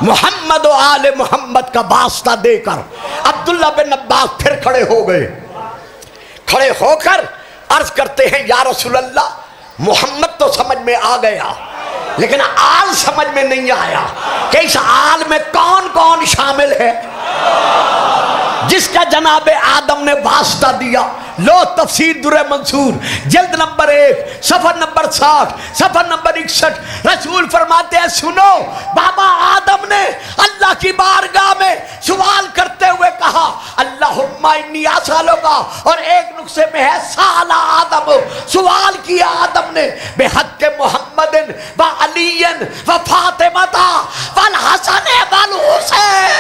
मोहम्मद और आले मोहम्मद का वास्ता देकर। अब्दुल्ला बिन अब्बास फिर खड़े हो गए। खड़े होकर अर्ज करते हैं, या रसूल अल्लाह, मोहम्मद तो समझ में आ गया, लेकिन आल समझ में नहीं आया कि इस आल में कौन कौन शामिल है जिसका जनाबे आदम ने वास्ता दिया। लो तफसीर दुर्रे मंसूर जल्द नंबर 1 सफर नंबर 60 सफर नंबर 61। रसूल फरमाते हैं, सुनो, बाबा आदम ने अल्लाह की बारगाह में सवाल करते हुए कहा, अल्लाहुम्मा इन्नी असअलुका, और एक नुक्से में है साला आदम, सवाल किया आदम ने, बेहक मोहम्मदिन व अलीयन व फातिमा वल हसन वल हुसैन।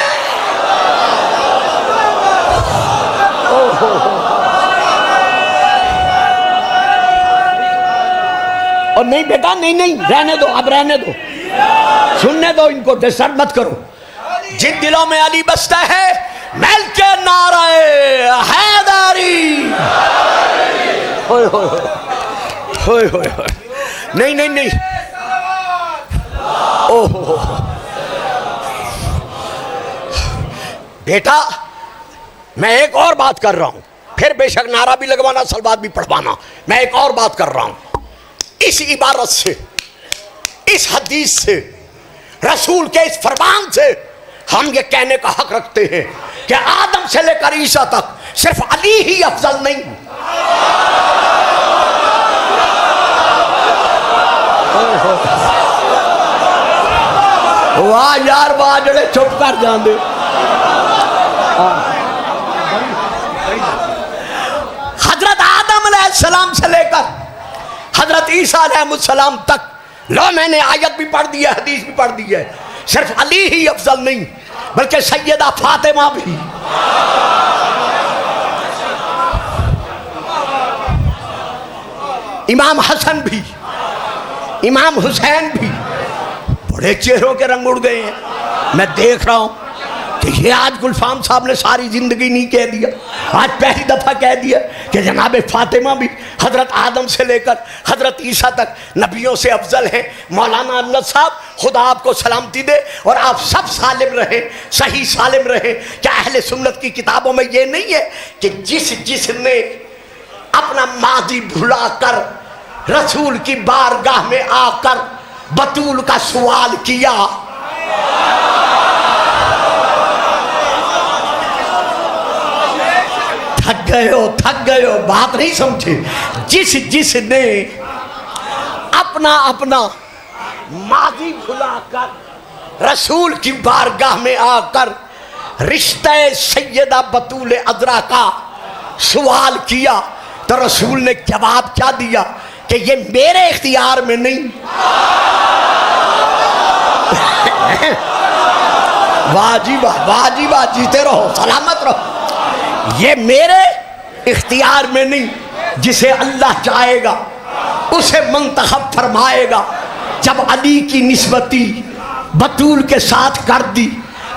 और नहीं बेटा, नहीं नहीं, रहने दो, अब रहने दो, सुनने दो इनको, डिस्टर्ब मत करो। जिन दिलों में अली बसता है, मिल के नारे हैदरी। होय होय होय होय होय, नहीं नहीं नहीं, ओहो बेटा, मैं एक और बात कर रहा हूं, फिर बेशक नारा भी लगवाना, सलवात भी पढ़वाना। मैं एक और बात कर रहा हूं, इस इबारत से, इस हदीस से, रसूल के इस फरमान से हम ये कहने का हक रखते हैं कि आदम से लेकर ईसा तक सिर्फ अली ही अफजल नहीं। वाह यार वाह, जड़े चुप कर जाते। हजरत आदम अलैहिस्सलाम से लेकर हजरत ईसा अलैहिस्सलाम तक, लो मैंने आयत भी पढ़ दी है, हदीस भी पढ़ दी है, सिर्फ अली ही अफजल नहीं बल्कि सैयदा फातिमा भी, इमाम हसन भी, इमाम हुसैन भी। बड़े चेहरों के रंग उड़ गए हैं। मैं देख रहा हूं कि ये आज गुलफाम साहब ने सारी जिंदगी नहीं कह दिया, आज पहली दफा कह दिया कि जनाब फातिमा भी हजरत आदम से लेकर हजरत ईसा तक नबियों से अफजल है। मौलाना अल्लाह साहब, खुदा आपको सलामती दे और आप सब सालिम रहे, सही सालिम रहे। क्या अहले सुन्नत की किताबों में ये नहीं है कि जिसने अपना माजी भुला कर रसूल की बारगाह में आकर बतूल का सवाल किया, थक गए हो, बात नहीं समझे। जिसने अपना अपना माजी भुलाकर रसूल की बारगाह में आकर रिश्ते सैयदा बतूल अज़रा का सवाल किया, तो रसूल ने जवाब क्या दिया कि ये मेरे इख्तियार में नहीं। वाह जी वाह, जीते रहो, सलामत रहो। ये मेरे इख्तियार में नहीं, जिसे अल्लाह चाहेगा उसे मुंतखब फरमाएगा। जब अली की निस्बती बतूल के साथ कर दी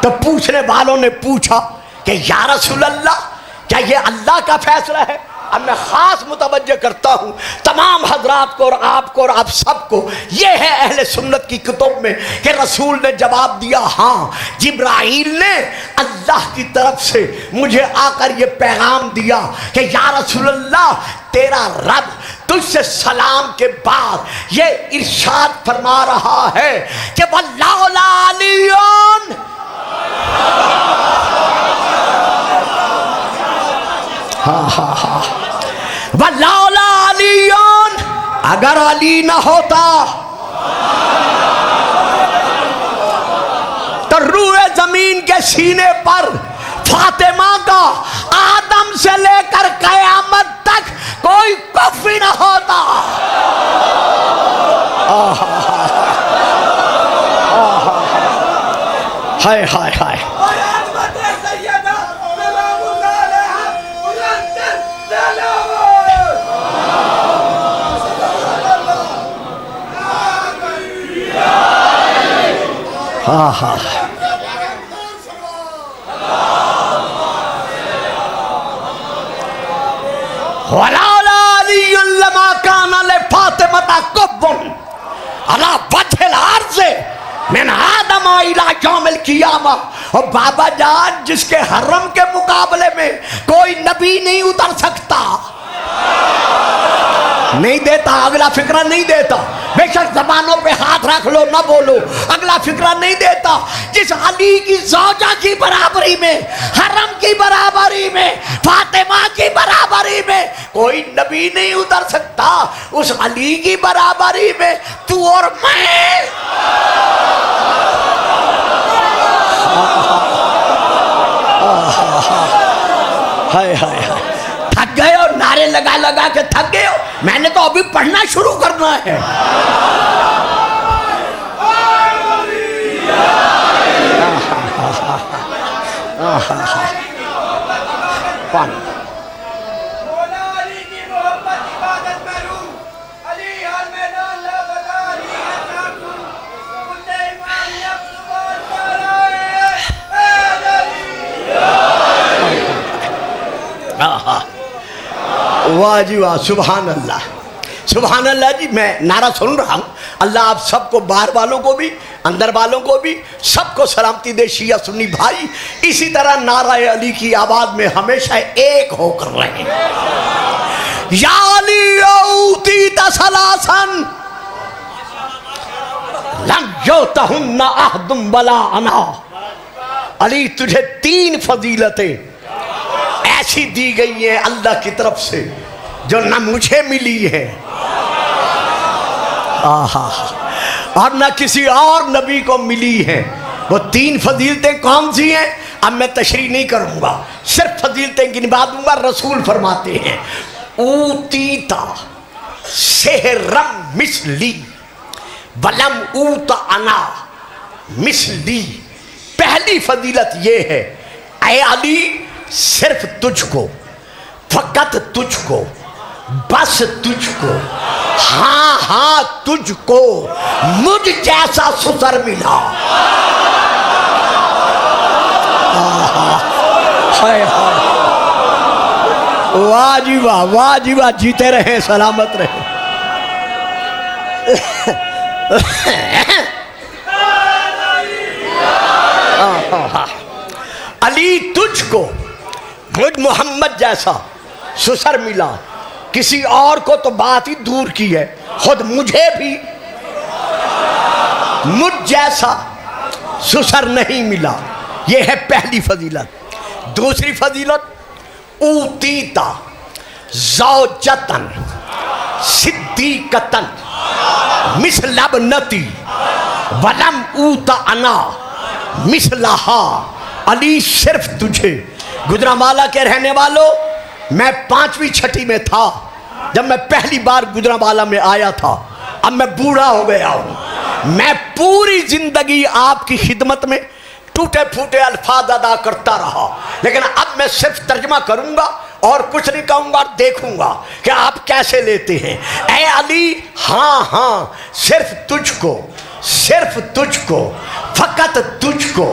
तो पूछने वालों ने पूछा कि या रसूल अल्लाह, क्या ये अल्लाह का फैसला है? अब मैं खास मुतवज्जह करता हूँ तमाम हजरात को और आपको और आप सबको, ये है अहले सुन्नत की कुतुब में कि रसूल ने जवाब दिया, हाँ, जिब्राइल ने अल्लाह की तरफ से मुझे आकर ये पैगाम दिया कि या रसूल अल्लाह, तेरा रब तुझसे सलाम के बाद ये इरशाद फरमा रहा है कि वल्लाहु अलियुन, हाँ, वल्लाहु अलियुन, अगर अली ना होता तो रूए जमीन के सीने पर फातिमा का आदम से लेकर कयामत तक कोई कफी ना होता। हाय हाय हाय, आहा और बाबा जान जिसके हरम के मुकाबले में कोई नबी नहीं उतर सकता, नहीं देता, अगला फिक्रा नहीं देता, बेशक जबानों पे हाथ रख लो ना बोलो, अगला फिक्रा नहीं देता। जिस अली की ज़ौजा की बराबरी में, हरम की बराबरी में, फातिमा की बराबरी में कोई नबी नहीं उतर सकता, उस अली की बराबरी में तू और मैं। हाय हाय हाय, थक गए हो, नारे लगा लगा के थक गए हो। मैंने तो अभी पढ़ना शुरू करना है। वाह जी वाह, सुभान अल्लाह, सुभान अल्लाह जी। मैं नारा सुन रहा हूँ। अल्लाह आप सबको, बाहर वालों को भी, अंदर वालों को भी, सबको सलामती दे। शिया सुन्नी भाई इसी तरह नारा अली की आवाज में हमेशा एक होकर रहे। या अली औती तसलासन लम योतहुन्ना अहदुम वला अना। अली तुझे 3 फजीलतें ऐसी दी गई है अल्लाह की तरफ से जो न मुझे मिली है, आहा, और न किसी और नबी को मिली है। वो 3 फजीलतें कौन सी हैं अब मैं तशरीह नहीं करूंगा, सिर्फ फजीलतें गिनवा दूंगा। रसूल फरमाते हैं ऊतीता सेहरम मिसली वलम ऊता अना मिसली। पहली फजीलत ये है, ऐ अली सिर्फ तुझको, फकत तुझको, बस तुझको, हाँ हाँ तुझको मुझ जैसा सुसर मिला। हाय हाय, वाह जी वाह, वाह जी वाह, जीते रहे, सलामत रहे। अली तुझको मुझ मोहम्मद जैसा सुसर मिला। किसी और को तो बात ही दूर की है, खुद मुझे भी मुझ जैसा सुसर नहीं मिला। यह है पहली फजीलत। दूसरी फजीलत ऊतीता ज़ौजतन सिद्दीकतन मिसलबनती वलम ऊता अना मिसलहा। अली सिर्फ तुझे, गुजरांवाला के रहने वालों, मैं 5वीं छठी में था जब मैं पहली बार गुजरांवाला में आया था। अब मैं बूढ़ा हो गया हूँ। मैं पूरी जिंदगी आपकी खिदमत में टूटे फूटे अल्फाज अदा करता रहा, लेकिन अब मैं सिर्फ तर्जमा करूंगा और कुछ नहीं कहूंगा, देखूंगा कि आप कैसे लेते हैं। ऐ अली, हाँ हाँ सिर्फ तुझको, सिर्फ तुझको, फकत तुझको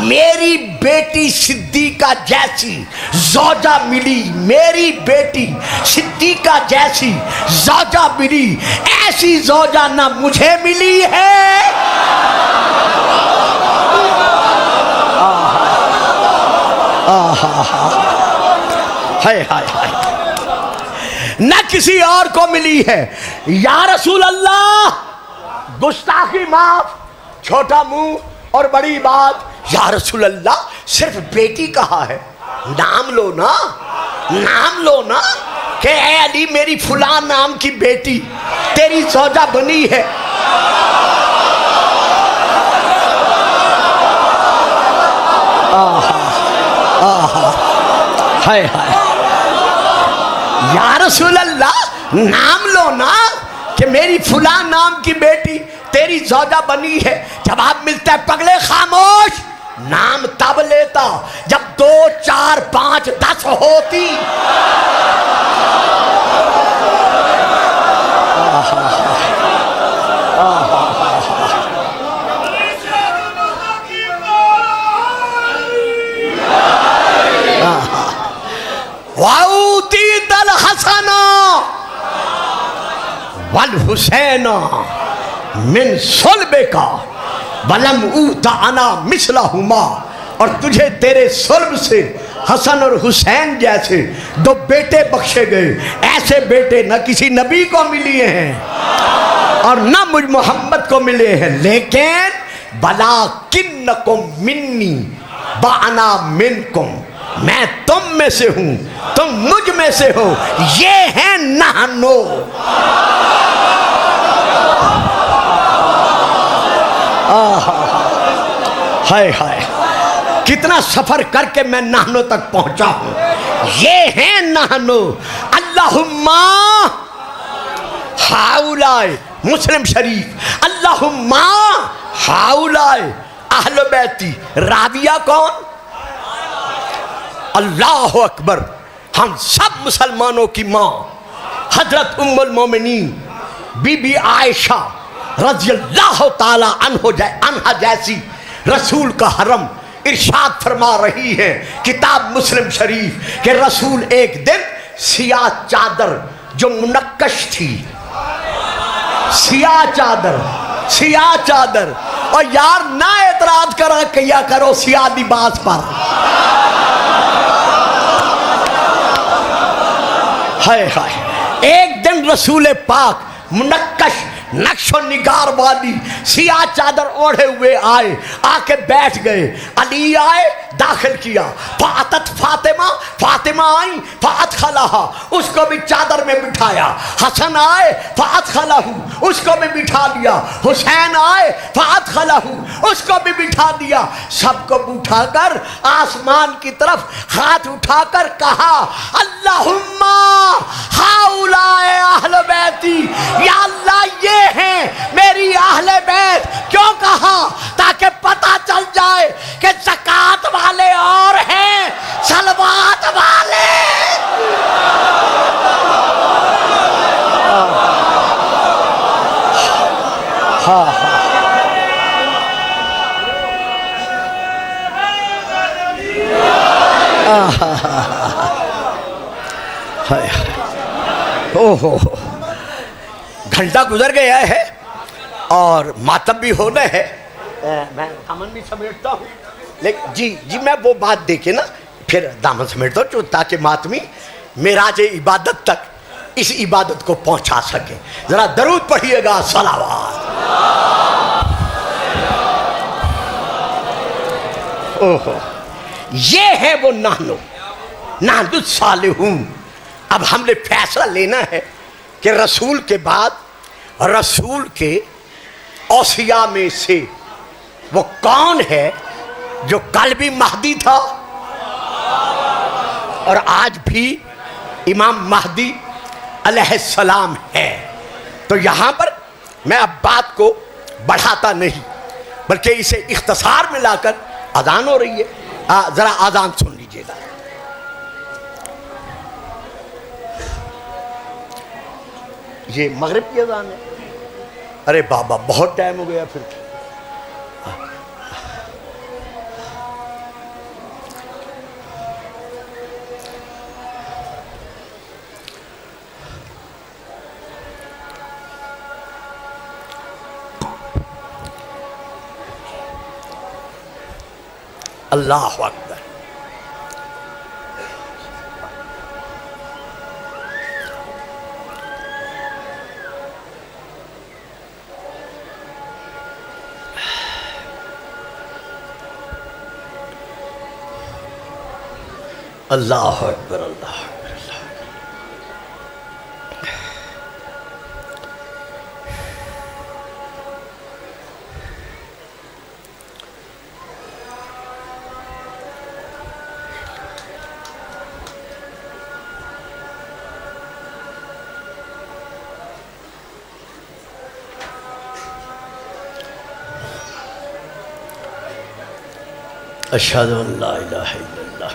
मेरी बेटी सिद्दीका जैसी ज़ौजा मिली। मेरी बेटी सिद्दीका जैसी ज़ौजा मिली। ऐसी ज़ौजा ना मुझे मिली है, हाय हाय हाय, न किसी और को मिली है। या रसूल अल्लाह, गुस्ताखी माफ, छोटा मुंह और बड़ी बात। या रसूल अल्लाह, सिर्फ बेटी कहा है, नाम लो ना, नाम लो ना कि ऐ अली मेरी फुला नाम की बेटी तेरी ज़ौजा बनी है। हाय हाय, या रसूल अल्लाह नाम लो ना कि मेरी फुला नाम की बेटी तेरी ज़ौजा बनी है। जवाब मिलता है पगले खामोश, नाम तब लेता जब 2, 4, 5, 10 होती। वल हुसैना मिन सुल्बे का वलम ऊता अना मिसलाहुमा, और तुझे तेरे सुल्ब से हसन और हुसैन जैसे दो बेटे बख्शे गए। ऐसे बेटे न किसी नबी को मिले हैं और न मुझ मोहम्मद को मिले हैं। लेकिन बला किन्नकुम मिन्नी बाना मिनकुम, मैं तुम में से हूं, तुम मुझ में से हो। ये है नहनो। हाय हाय, कितना सफर करके मैं नहनो तक पहुंचा हूं। ये है नहनो। अल्लाहुम्मा हाउलाए, मुस्लिम शरीफ, अल्लाहुम्मा हाउलाए अहले बैती। राबिया कौन? अल्लाह अकबर। हम सब मुसलमानों की माँ हजरत उम्मुल मोमिनीन बीबी आयशा रज़ियल्लाहु ताला अन्हा जैसी रसूल का हरम इरशाद फरमा रही है किताब मुस्लिम शरीफ के रसूल एक दिन सियाह चादर जो मुनक्कश थी, सियाह चादर, और यार ना एतराज करा किया करो सियाह लिबास पर। हाय हाय, एक दिन रसूल पाक मुनक्कश नक्शो निगार वाली सियाह चादर ओढ़े हुए आए, आके बैठ गए। अली आए, दाखिल किया। फातत फातिमा आई, फात खलाहा, उसको भी चादर में बिठाया। हसन आए, फात खलाहू, उसको भी बिठा दिया। हुसैन आए, फात खलाहू, उसको भी बिठा दिया। सबको उठाकर आसमान की तरफ हाथ उठाकर कहा, अल्लाहुम्मा हाउलाए अहले बैती, या अल्लाह ये हैं मेरी अहले बैत। क्यों कहा? ताकि पता चल जाए कि ज़कात वाले और हैं, सलवात वाले। हाँ ओहो, घंटा गुजर गया है और मातम भी होना है। मैं दामन भी समेटता हूँ, लेकिन जी मैं वो बात देखे ना फिर दामन समेटता हूँ, ताकि मातमी मेराज इबादत तक इस इबादत को पहुँचा सके। ज़रा दरूद पढ़िएगा, सलावात। ओहो, ये है वो नाहनु सालिहून। अब हमने फैसला लेना है कि रसूल के बाद रसूल के औसिया में से वो कौन है जो कल भी महदी था और आज भी इमाम महदी अलैहिस्सलाम है। तो यहाँ पर मैं अब बात को बढ़ाता नहीं, बल्कि इसे इख्तिसार में लाकर अजान हो रही है। ज़रा अजान सुन लीजिएगा। ये मगरिब की अजान है। अरे बाबा, बहुत टाइम हो गया फिर। अल्लाह अकबर। अल्लाह अकबर, अल्लाह अकबर, अल्लाह। अशहदु अल्ला इलाहा इल्लल्लाह।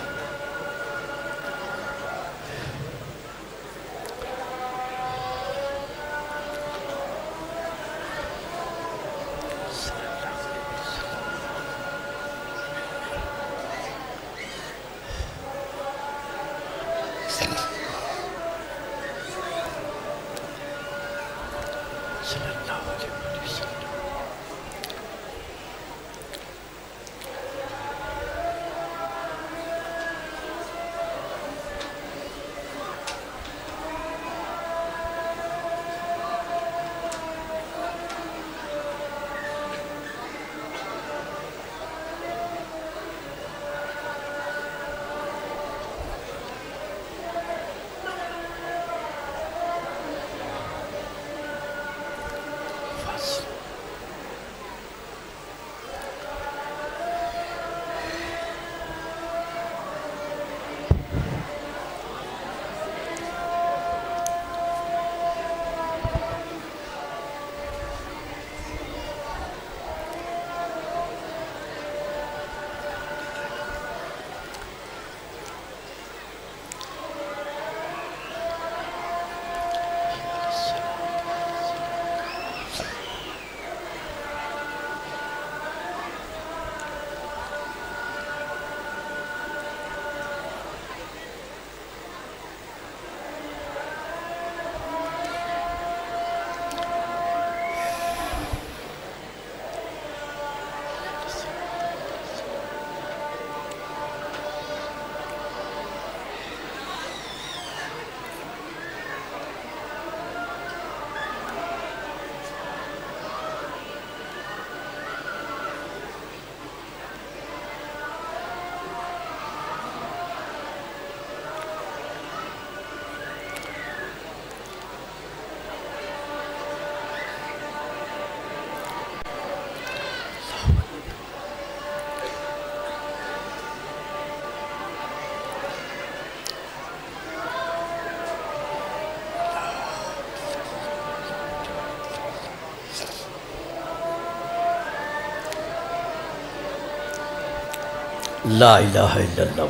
ला इलाहा इल्लल्लाह।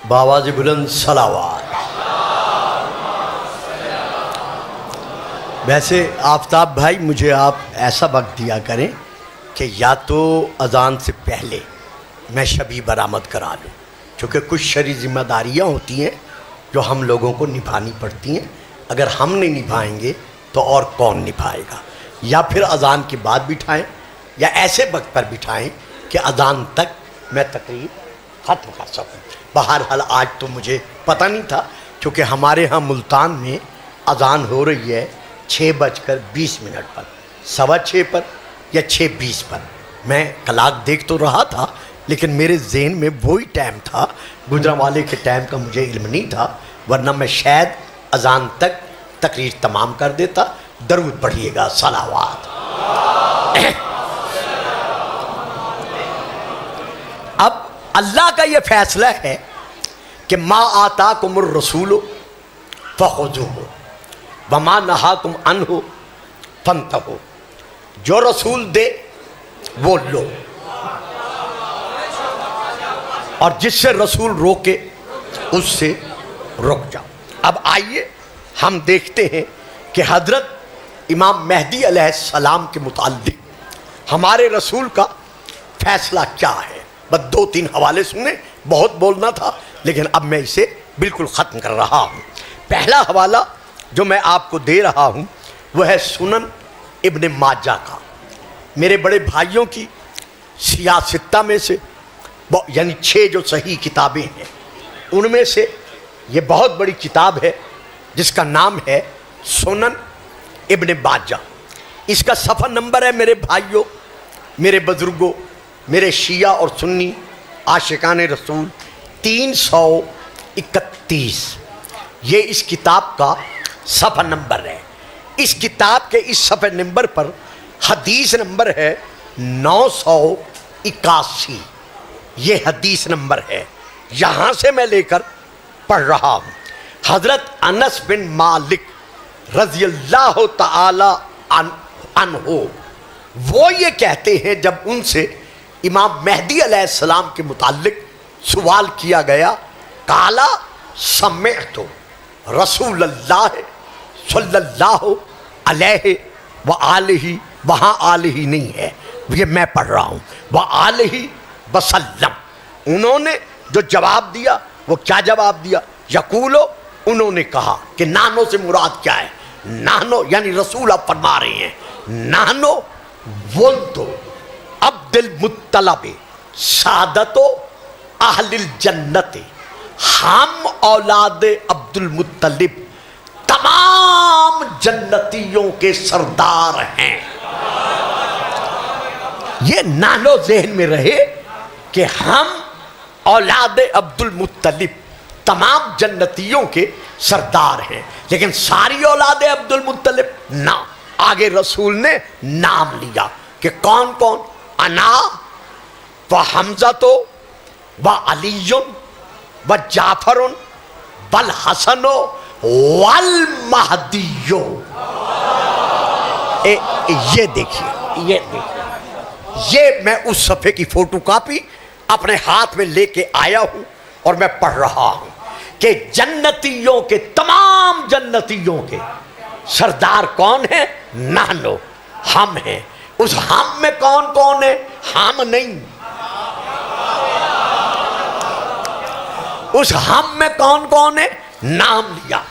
बावाज़ बुलंद सलावात। वैसे आफ्ताब भाई, मुझे आप ऐसा वक्त दिया करें कि या तो अजान से पहले मैं शबी बरामद करा लूँ, क्योंकि कुछ शरई जिम्मेदारियाँ होती हैं जो हम लोगों को निभानी पड़ती हैं। अगर हम नहीं निभाएंगे तो और कौन निभाएगा। या फिर अजान के बाद बिठाएं या ऐसे वक्त पर बिठाएं कि अजान तक मैं तकरीर ख़त्म कर सकूँ। बहरहाल आज तो मुझे पता नहीं था, क्योंकि हमारे यहाँ मुल्तान में अजान हो रही है 6:20 पर, 6:15 पर या 6:20 पर। मैं कलाक देख तो रहा था, लेकिन मेरे ज़हन में वही टाइम था, गुजरावाले के टाइम का मुझे इल्म नहीं था, वरना मैं शायद अजान तक तकरीर तमाम कर देता। दरूद पढ़िएगा, सलावात। अब अल्लाह का ये फैसला है कि मा आता कुमुर रसूल फ़ख़ुज़ूहु व मा नहाकुम अन्हु फ़न्तहू। जो रसूल दे वो लो, और जिससे रसूल रोके उससे रुक जाओ। अब आइए हम देखते हैं कि हज़रत इमाम मेहदी अलैहिस्सलाम के मुताल्लिक़ हमारे रसूल का फ़ैसला क्या है। बस 2-3 हवाले सुने, बहुत बोलना था, लेकिन अब मैं इसे बिल्कुल ख़त्म कर रहा हूँ। पहला हवाला जो मैं आपको दे रहा हूँ वह है सुनन इब्न माजा का। मेरे बड़े भाइयों की सियासत्ता में से यानी 6 जो सही किताबें हैं उनमें से ये बहुत बड़ी किताब है जिसका नाम है सुनन इब्न माजा। इसका सफ़ा नंबर है मेरे भाइयों, मेरे बुज़ुर्गों, मेरे शिया और सुन्नी आशिकान रसूल 331। ये इस किताब का सफ़ा नंबर है। इस किताब के इस सफ़े नंबर पर हदीस नंबर है 981। ये हदीस नंबर है, यहाँ से मैं लेकर पढ़ रहा हूँ। हज़रत अनस बिन मालिक रज़ियल्लाहु ताला अन्हु वो ये कहते हैं, जब उनसे इमाम मेहदी अलैहिस्सलाम के मुताल्लिक़ सवाल किया गया, काला समिअतु रसूलल्लाह सल्लल्लाहु अलैहि व आलिहि, वहाँ आलिहि नहीं है, ये मैं पढ़ रहा हूँ, व आलिहि वसल्लम। उन्होंने जो जवाब दिया वो क्या जवाब दिया? यकूलो, उन्होंने कहा कि नानो से मुराद क्या है? नानो यानी रसूल आप फरमा रहे हैं, नानो वल्दो अब्दुल मुत्तलब सादतो अहलिल जन्नत। हम औलाद अब्दुल मुत्तलिब तमाम जन्नतियों के सरदार हैं। ये नानो ज़हन में रहे कि हम औलाद अब्दुल मुत्तलिब तमाम जन्नतियों के सरदार हैं। लेकिन सारी औलाद अब्दुल मुत्तलिब ना, आगे रसूल ने नाम लिया कि कौन कौन? अना व हमज़तो व अलीयुन व जाफरुन वल हसनो वल महदियो। ये देखिए, ये मैं उस सफ़े की फ़ोटो कापी अपने हाथ में लेके आया हूँ और मैं पढ़ रहा हूँ कि जन्नतियों के, तमाम जन्नतियों के सरदार कौन है? नानो, हम हैं। उस हम में कौन कौन है? हम नहीं, उस हम में कौन कौन है? नाम लिया,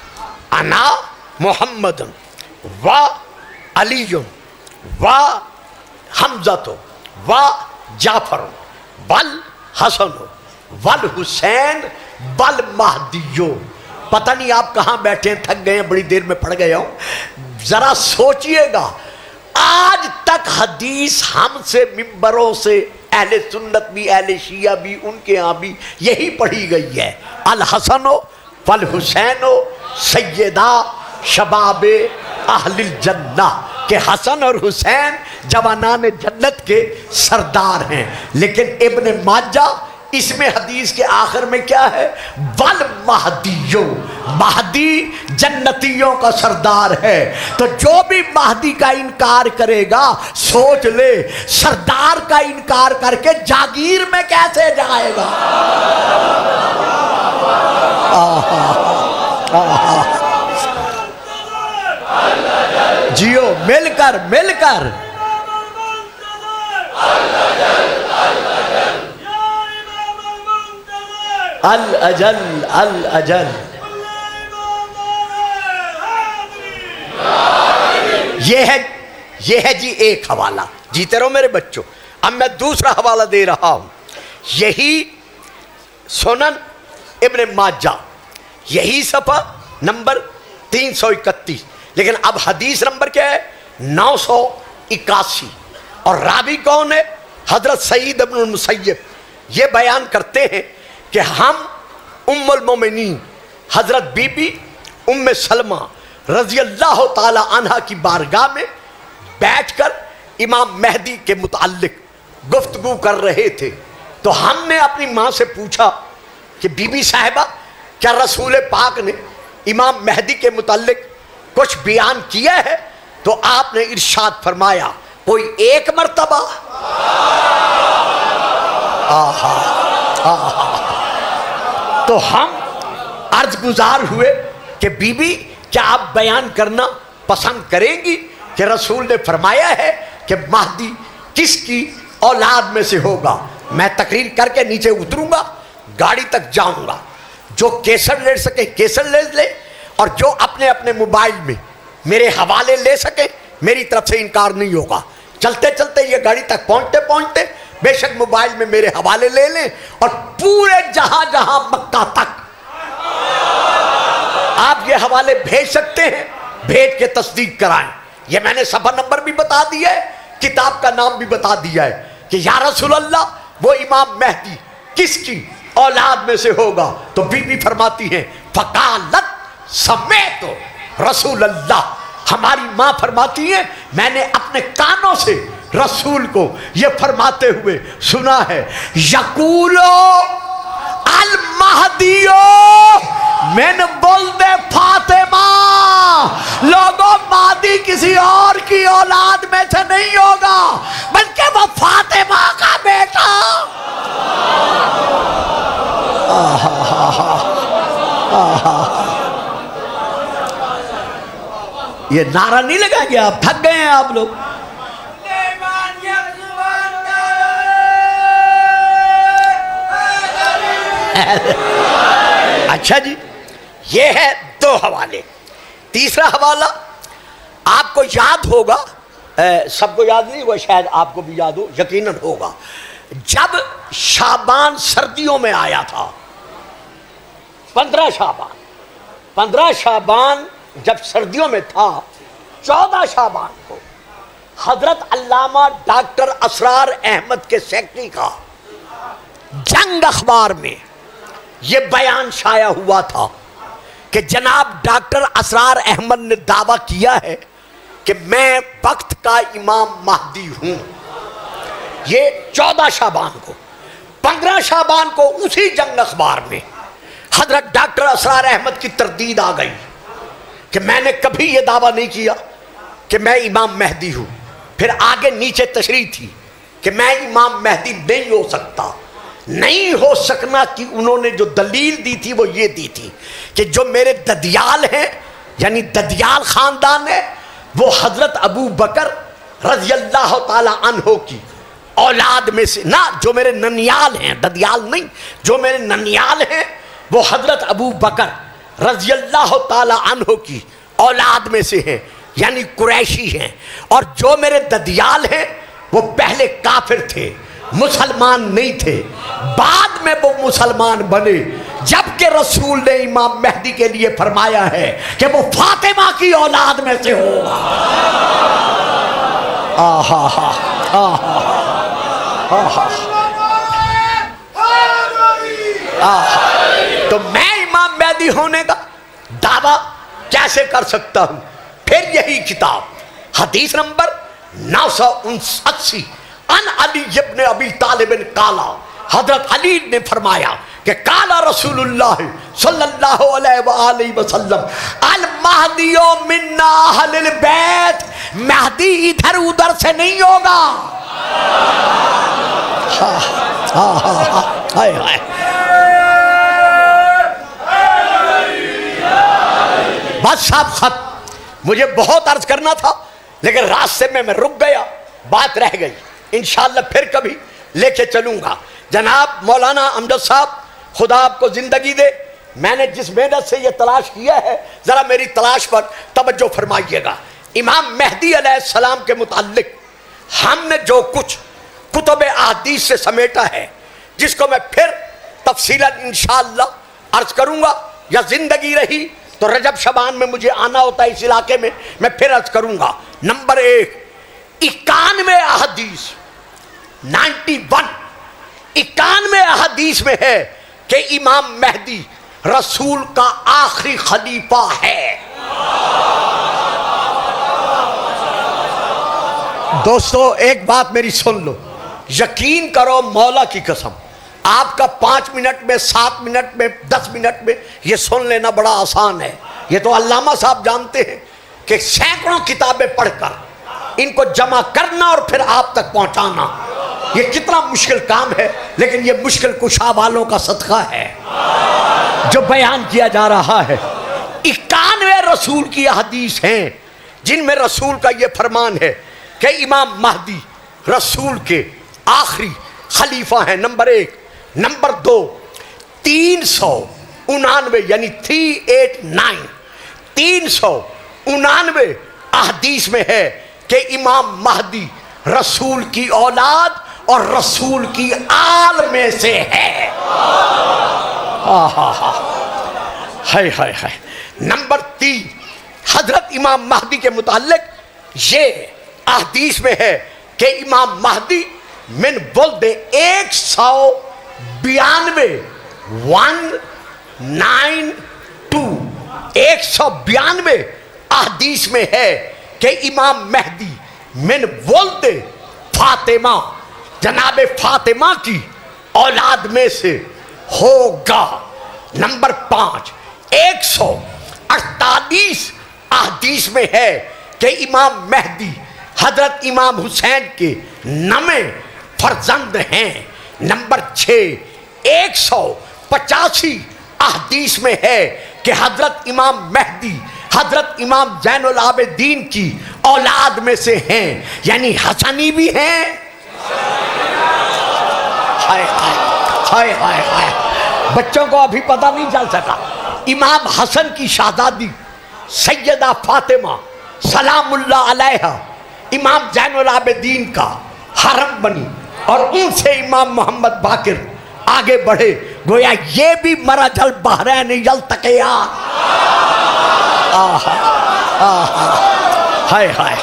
अना मुहम्मदन व अलीयुन व हमज़तो व जाफर वल हसन वल हुसैन वल महदियो। पता नहीं आप कहाँ बैठे हैं, थक गए हैं, बड़ी देर में पढ़ गए हो। ज़रा सोचिएगा, आज तक हदीस हमसे मिंबरों से अहले सुन्नत भी, अहले शिया भी, उनके यहाँ भी यही पढ़ी गई है। अल हसनो वल हुसैनो सैयदा शबाबे अहलिल जन्ना, के हसन और हुसैन जवानान जन्नत के सरदार हैं। लेकिन इब्न माजा इसमें हदीस के आखिर में क्या है? वल महदियो, महदी जन्नतियों का सरदार है। तो जो भी महदी का इनकार करेगा, सोच ले सरदार का इनकार करके जागीर में कैसे जाएगा। जियो मिलकर मिलकर। अल अजल अल अजल। ये है जी एक हवाला। जीते रहो मेरे बच्चों। अब मैं दूसरा हवाला दे रहा हूं, यही सुनन इब्ने माजा, यही सफ़ा नंबर 331। लेकिन अब हदीस नंबर क्या है? 981। और रावी कौन है? हजरत सईद इब्नुल मुसय्यब। ये बयान करते हैं कि हम उम्मुल मोमिनीन हजरत बीबी उम्मे सलमा रजी अल्लाह ताला अन्हा की बारगाह में बैठकर इमाम मेहदी के मुताल्लिक गुफ्तगू कर रहे थे। तो हमने अपनी माँ से पूछा कि बीबी साहिबा, क्या रसूल पाक ने इमाम मेहदी के मुताल्लिक कुछ बयान किया है? तो आपने इरशाद फरमाया, कोई एक मर्तबा। आहा आहा। तो हम अर्ज गुजार हुए कि बीबी, क्या आप बयान करना पसंद करेंगी कि रसूल ने फरमाया है कि महदी किसकी औलाद में से होगा? मैं तकरीर करके नीचे उतरूंगा, गाड़ी तक जाऊंगा, जो केसर ले सके केसर ले ले, और जो अपने अपने मोबाइल में मेरे हवाले ले सके, मेरी तरफ से इनकार नहीं होगा। चलते चलते ये गाड़ी तक पहुंचते पहुंचते बेशक मोबाइल में मेरे हवाले ले लें, और पूरे जहां जहां मक्का तक आप ये हवाले भेज सकते हैं, भेज के तस्दीक कराएं। ये मैंने सफा नंबर भी बता दिया है, किताब का नाम भी बता दिया है कि या रसूल अल्लाह, वो इमाम मेहदी किसकी औलाद में से होगा? तो बीबी फरमाती हैं, फकालत समेत रसूल अल्लाह। हमारी माँ फरमाती है, मैंने अपने कानों से रसूल को ये फरमाते हुए सुना है, यकूलो अल महदियो मैंने बोल दे फातिमा। लोगों, महदी किसी और की औलाद में से नहीं होगा, बल्कि वो फातिमा का बेटा। ये नारा नहीं लगाएंगे आप? थक गए हैं आप लोग? अच्छा जी, ये है दो हवाले। तीसरा हवाला आपको याद होगा, सबको याद नहीं हुआ, शायद आपको भी याद हो, यकीनन होगा। जब शाबान सर्दियों में आया था, 15 शाबान जब सर्दियों में था, 14 शाबान को हजरत अल्लामा डॉक्टर असरार अहमद के सेक्रेटरी का जंग अखबार में यह बयान शाया हुआ था कि जनाब डॉक्टर असरार अहमद ने दावा किया है कि मैं वक्त का इमाम महदी हूं। ये 14 शाबान को, 15 शाबान को उसी जंग अखबार में हजरत डॉक्टर असरार अहमद की तरदीद आ गई कि मैंने कभी यह दावा नहीं किया कि मैं इमाम मेहदी हूं। फिर आगे नीचे तशरीह थी कि मैं इमाम मेहदी नहीं हो सकता। नहीं हो सकना कि उन्होंने जो दलील दी थी वो ये दी थी कि जो मेरे ददियाल हैं, यानी ददियाल खानदान है, वो हजरत अबू बकर रज़ी अल्लाह ताला अन्हो की औलाद में से ना, जो मेरे ननियाल हैं, ददियाल नहीं, जो मेरे ननियाल हैं वो हजरत अबू बकर रज़ी अल्लाह ताला अन्हो की औलाद में से हैं, यानी कुरैशी हैं। और जो मेरे ददियाल हैं वो पहले काफिर थे, मुसलमान नहीं थे, बाद में वो मुसलमान बने, जबकि रसूल ने इमाम मेहदी के लिए फरमाया है कि वो फातिमा की औलाद में से होगा। आहा हा आहा आहा आहा। तो मैं इमाम मेहदी होने का दावा कैसे कर सकता हूं? फिर यही किताब हदीस नंबर 979 अन अली इब्न अबी तालिब काला हजरत अली ने फरमाया कि काला रसूलुल्लाह सल्लल्लाहु अलैहि वसल्लम अल महदियो मिन्ना अहलिल बैत, महदी इधर उधर से नहीं होगा। हाय हाय, बस साहब खत, मुझे बहुत अर्ज करना था लेकिन रास्ते में मैं रुक गया, बात रह गई। इंशाअल्लाह फिर कभी लेके चलूंगा। जनाब मौलाना अमजद साहब, खुदा आपको जिंदगी दे। मैंने जिस मेहनत से ये तलाश किया है, जरा मेरी तलाश पर तवज्जो फरमाइएगा। इमाम मेहदी अलैहिस्सलाम के मुताल्लिक हमने जो कुछ कुतुब अहदीस से समेटा है, जिसको मैं फिर तफसीलन इंशाअल्लाह अर्ज करूंगा, या जिंदगी रही तो रजब शबान में मुझे आना होता है इस इलाके में, मैं फिर अर्ज करूंगा। नंबर 1, 91 अहदीस, 91 अहदीस में है कि इमाम मेहदी रसूल का आखिरी खलीफा है। दोस्तों एक बात मेरी सुन लो, यकीन करो मौला की कसम, आपका 5 मिनट में, 7 मिनट में, 10 मिनट में ये सुन लेना बड़ा आसान है। ये तो अल्लामा साहब जानते हैं कि सैकड़ों किताबें पढ़कर इनको जमा करना और फिर आप तक पहुंचाना ये कितना मुश्किल काम है, लेकिन ये मुश्किल कुशा वालों का सदका है जो बयान किया जा रहा है। 91 रसूल की हदीस हैं जिनमें रसूल का ये फरमान है कि इमाम महदी रसूल के आखिरी खलीफा है। नंबर 1। नंबर 2, 399 यानी 389, 399 अहदीस में है कि इमाम महदी रसूल की औलाद और रसूल की आल में से है। हाय हाय हाय। नंबर 3, हजरत इमाम महदी के मुताल्लिक ये अहदीस में है कि इमाम महदी मिन बुल्द 192 192 अहदीस में है कि इमाम मेहदी मिन वुल्द फातिमा, जनाबे फातिमा की औलाद में से होगा। नंबर 5, 148 अहदीस में है कि इमाम मेहदी हजरत इमाम हुसैन के नमे फर्जंद हैं। नंबर 6, 185 अहदीस में है कि हजरत इमाम मेहदी हजरत इमाम ज़ैनुल आबिदीन की औलाद में से हैं, यानी हसनी भी हैं। हाय हाय हाय हाय हाय, बच्चों को अभी पता नहीं चल सका। इमाम हसन की शाहजादी सैयदा फातिमा सलामुल्लाह अलैहा इमाम ज़ैनुल आबिदीन का हरम बनी और उनसे इमाम मोहम्मद बाकिर आगे बढ़े, गोया ये भी मरा जल बहरैन जल तकिया। हाय हाय,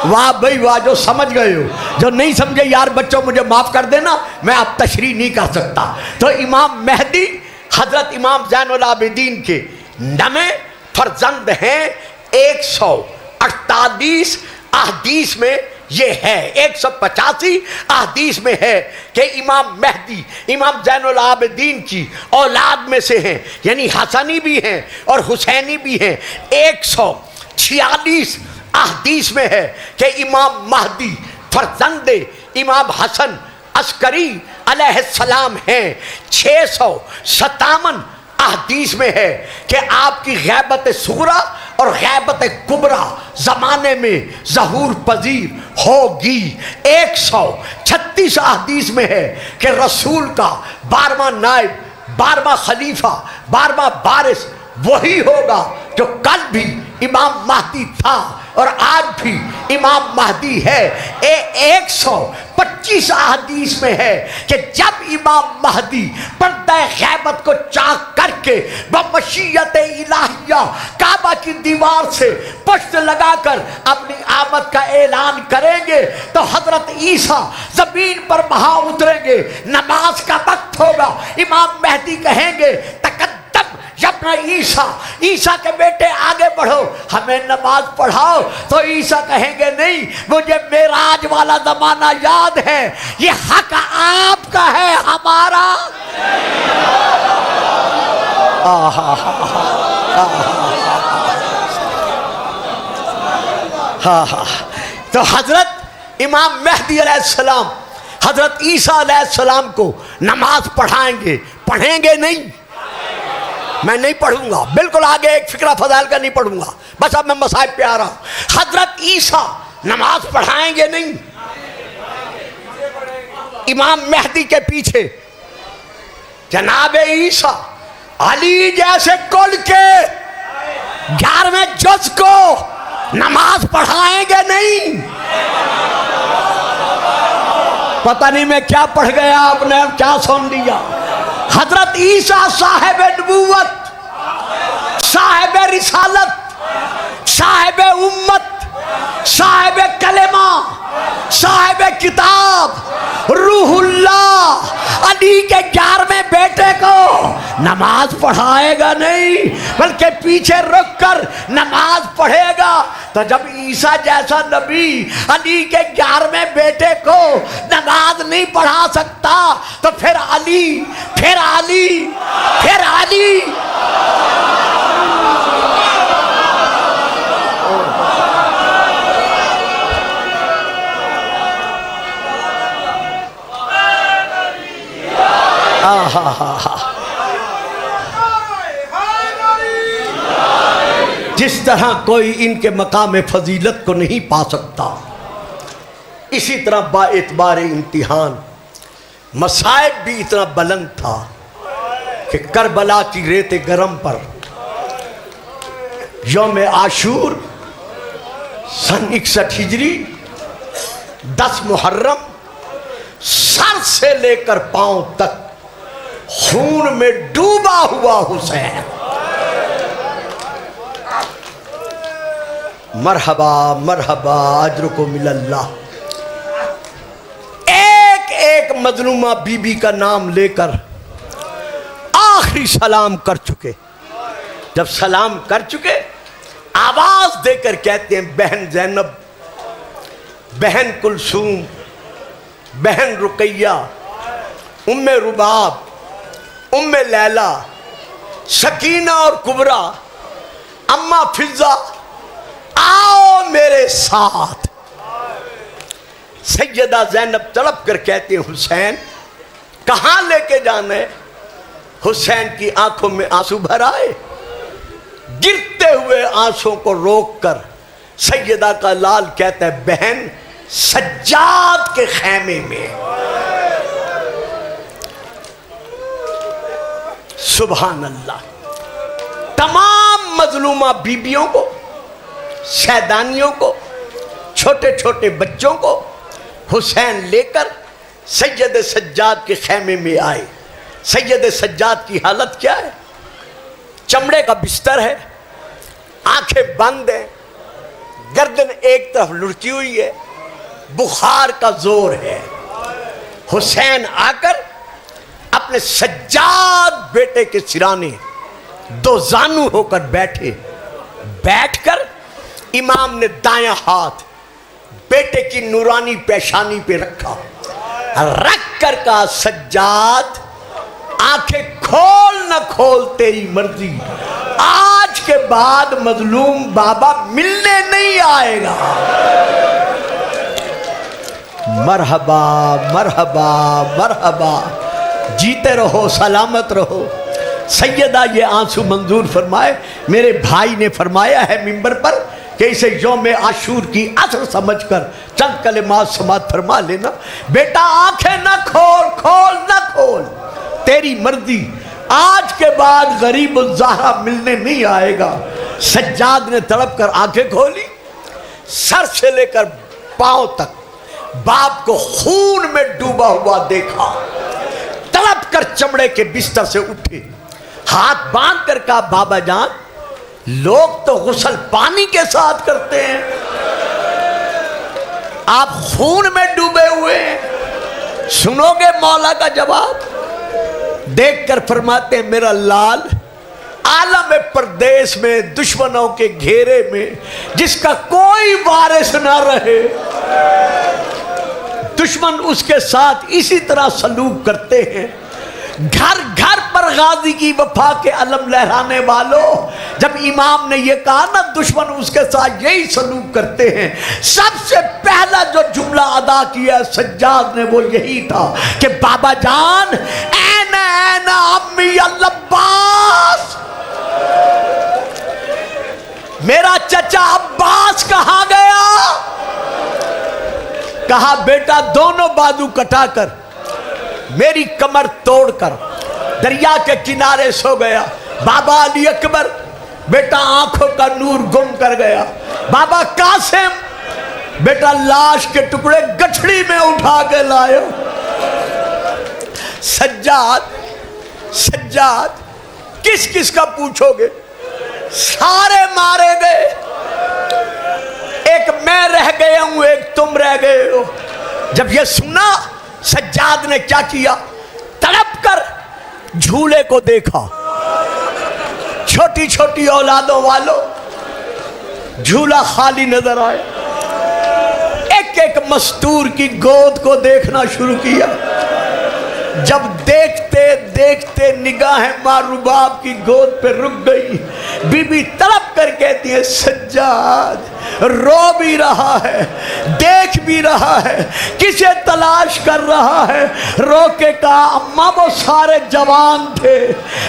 वाह भाई वाह, जो समझ गए हो। जो नहीं समझे यार बच्चों मुझे माफ कर देना, मैं अब तशरीह नहीं कर सकता। तो इमाम मेहदी हजरत इमाम ज़ैनुल आबिदीन के नमे फर्जंद हैं। 148 अहदीस में ये है, 185 अहदीस में है कि इमाम मेहदी इमाम ज़ैनुल आबिदीन की औलाद में से हैं, यानी हसनी भी हैं और हुसैनी भी हैं। 146 अहदीस में है कि इमाम महदी फर्जंद इमाम हसन अस्करी अलैहिस्सलाम हैं। 657 अहदीस में है कि आपकी गैबत सुगरा और गैबत कुबरा ज़माने में ज़हूर पजीर होगी। 136 अहदीस में है कि रसूल का 12वां नायब, 12वां खलीफा, 12वां बारिस वही होगा जो कल भी इमाम महदी था और आज भी इमाम महदी है। 125 अहदीस में है कि जब इमाम महदी पर्दा गैबत को चाक करके बमशीयत इलाहिया काबा की दीवार से पुष्ट लगाकर अपनी आमद का ऐलान करेंगे तो हजरत ईसा जमीन पर वहां उतरेंगे, नमाज का वक्त होगा, इमाम मेहदी कहेंगे तकद्दम जब ना ईसा के बेटे आगे बढ़ो, हमें नमाज पढ़ाओ, तो ईसा कहेंगे नहीं, मुझे मेराज वाला जमाना याद है, ये हक आपका है, हमारा। तो हजरत इमाम मेहदी अलैहिस्सलाम हजरत ईसा अलैहिस्सलाम को नमाज पढ़ेंगे नहीं, मैं नहीं पढ़ूंगा, बिल्कुल आगे एक फिक्रा फजाइल का नहीं पढ़ूंगा, बस अब मैं मसाइब पे आ रहा हूं। हजरत ईसा नमाज पढ़ाएंगे नहीं, इमाम मेहदी के पीछे जनाब ईसा अली जैसे कुल के 11वें जुज़ को नमाज पढ़ाएंगे नहीं। पता नहीं मैं क्या पढ़ गया, आपने क्या सुन लिया। हजरत ईसा साहिब नबूवत, साहिब रिसालत, साहिब उम्मत, साहिब कलेमा, साहिब किताब, रूहुल्लाह अली के 11वें बेटे को नमाज पढ़ाएगा नहीं, बल्कि पीछे रुक कर नमाज पढ़ेगा। तो जब ईसा जैसा नबी अली के 11वें बेटे को नमाज नहीं पढ़ा सकता, तो फिर अली, फिर अली, फिर अली। जिस तरह कोई इनके मकाम फजीलत को नहीं पा सकता, इसी तरह बाएतबार इम्तिहान मसाइब भी इतना बुलंद था कि करबला की रेत गरम पर यौम आशूर सन 61 हिजरी 10 मुहर्रम सर से लेकर पांव तक खून में डूबा हुआ हुसैन, मरहबा मरहबा अजरुको मिलल्लाह, एक एक मजलूमा बीबी का नाम लेकर आखिरी सलाम कर चुके। जब सलाम कर चुके, आवाज देकर कहते हैं, बहन ज़ैनब, बहन कुलसूम, बहन रुकैया, उम्मे रुबाब, उम्मे लैला, सकीना और कुबरा, अम्मा फिजा, आओ मेरे साथ। सैयदा ज़ैनब तड़प कर कहते हैं, हुसैन कहाँ लेके जाना है? हुसैन की आंखों में आंसू भर आए, गिरते हुए आंसुओं को रोककर सैयदा का लाल कहता है, बहन सज्जाद के खैमे में। सुभान अल्लाह। तमाम मजलूमा बीबियों को, सैदानियों को, छोटे छोटे बच्चों को हुसैन लेकर सैयद सज्जाद के खैमे में आए। सैयद सज्जाद की हालत क्या है? चमड़े का बिस्तर है, आंखें बंद हैं, गर्दन एक तरफ लुढ़की हुई है, बुखार का जोर है। हुसैन आकर अपने सज्जाद बेटे के सिराने दो जानू होकर बैठे। बैठकर इमाम ने दायां हाथ बेटे की नूरानी पेशानी पे रखा, रख कर कहा, सज्जाद आंखें खोल न खोल तेरी मर्जी, आज के बाद मजलूम बाबा मिलने नहीं आएगा। मरहबा मरहबा मरहबा, जीते रहो, सलामत रहो। सैयदा ये आंसू मंजूर फरमाए। मेरे भाई ने फरमाया है मिंबर पर कि इसे यौम आशूर की असर समझकर चंद कलिमात समात फरमा लेना। बेटा आंखें न खोल, खोल न खोल, तेरी मर्जी, आज के बाद गरीब ज़हरा मिलने नहीं आएगा। सज्जाद ने तड़प कर आंखें खोली, सर से लेकर पांव तक बाप को खून में डूबा हुआ देखा। तड़प कर चमड़े के बिस्तर से उठे, हाथ बांध कर कहा, बाबा जान, लोग तो गुस्ल पानी के साथ करते हैं, आप खून में डूबे हुए हैं, सुनोगे मौला का जवाब? देखकर फरमाते हैं, मेरा लाल आलम परदेश में दुश्मनों के घेरे में जिसका कोई वारिस ना रहे, दुश्मन उसके साथ इसी तरह सलूक करते हैं। घर घर पर गाजी की वफा के अलम लहराने वालों, जब इमाम ने ये कहा ना दुश्मन उसके साथ यही सलूक करते हैं, सबसे पहला जो जुमला अदा किया सज्जाद ने वो यही था कि बाबा जान ऐना ऐना अम्मी अल्लास, मेरा चचा अब्बास कहाँ गया? कहा बेटा दोनों बाजू कटाकर मेरी कमर तोड़कर दरिया के किनारे सो गया। बाबा अली अकबर बेटा आंखों का नूर गुम कर गया। बाबा कासिम बेटा लाश के टुकड़े गठड़ी में उठा के लाए। सज्जाद सज्जाद किस किस का पूछोगे? सारे मारे गए, एक मैं रह गया हूं, एक तुम रह गए हो। जब यह सुना सज्जाद ने क्या किया? तड़प कर झूले को देखा। छोटी छोटी औलादों वालों झूला खाली नजर आए। एक एक मस्तूर की गोद को देखना शुरू किया। जब देखते देखते निगाहें माँ रुबाब की गोद पे रुक गई, बीबी तड़प कर कहती है सज्जाद रो भी रहा है, देख भी रहा है, किसे तलाश कर रहा है। रो के कहा अम्मा वो सारे जवान थे,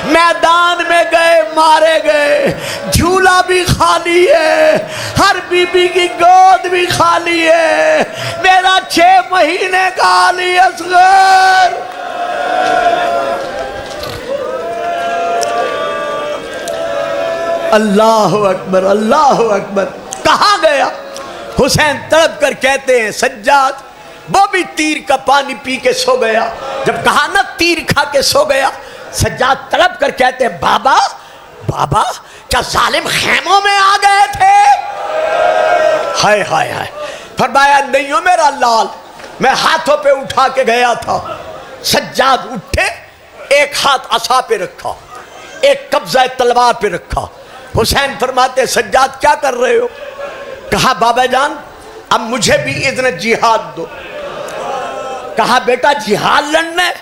मैदान में गए मारे गए, झूला भी खाली है, हर बीबी की गोद भी खाली है, मेरा 6 महीने का अली असगर। अल्लाह अकबर अल्लाह अकबर। कहाँ गया? हुसैन तड़प कर कहते हैं सज्जाद वो भी तीर का पानी पी के सो गया। जब कहा ना तीर खा के सो गया, सज्जाद तड़प कर कहते हैं बाबा बाबा क्या जालिम खेमों में आ गए थे? हाय हाय हाय। फरमाया नहीं हो मेरा लाल, मैं हाथों पे उठा के गया था। सज्जाद उठे, एक हाथ असा पे रखा, एक कब्जा तलवार पे रखा। हुसैन फरमाते सज्जाद क्या कर रहे हो? कहा बाबा जान अब मुझे भी इज़्न जिहाद दो। कहा बेटा जिहाद लड़ना है?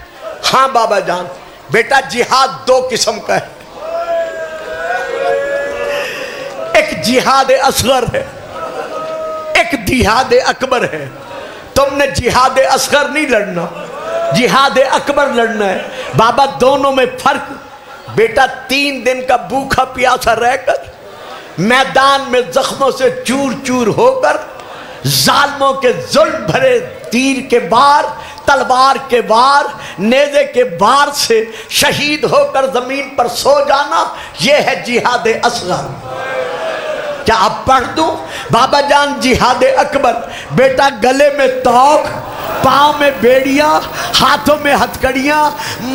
हाँ बाबा जान। बेटा जिहाद 2 किस्म का है, एक जिहाद असगर है, एक जिहाद अकबर है। तुमने जिहाद असगर नहीं लड़ना, जिहाद अकबर लड़ना है। बाबा दोनों में फर्क? बेटा 3 दिन का भूखा प्यासा रहकर मैदान में जख्मों से चूर चूर होकर, जालिमों के जुल्म भरे तीर के वार, तलवार के वार, नेज़े के वार से शहीद होकर जमीन पर सो जाना, यह है जिहाद असगर। क्या अब पढ़ दूं? बाबा जान जिहाद अकबर। बेटा गले में तौक, पाँव में बेड़ियां, हाथों में हथकड़ियां,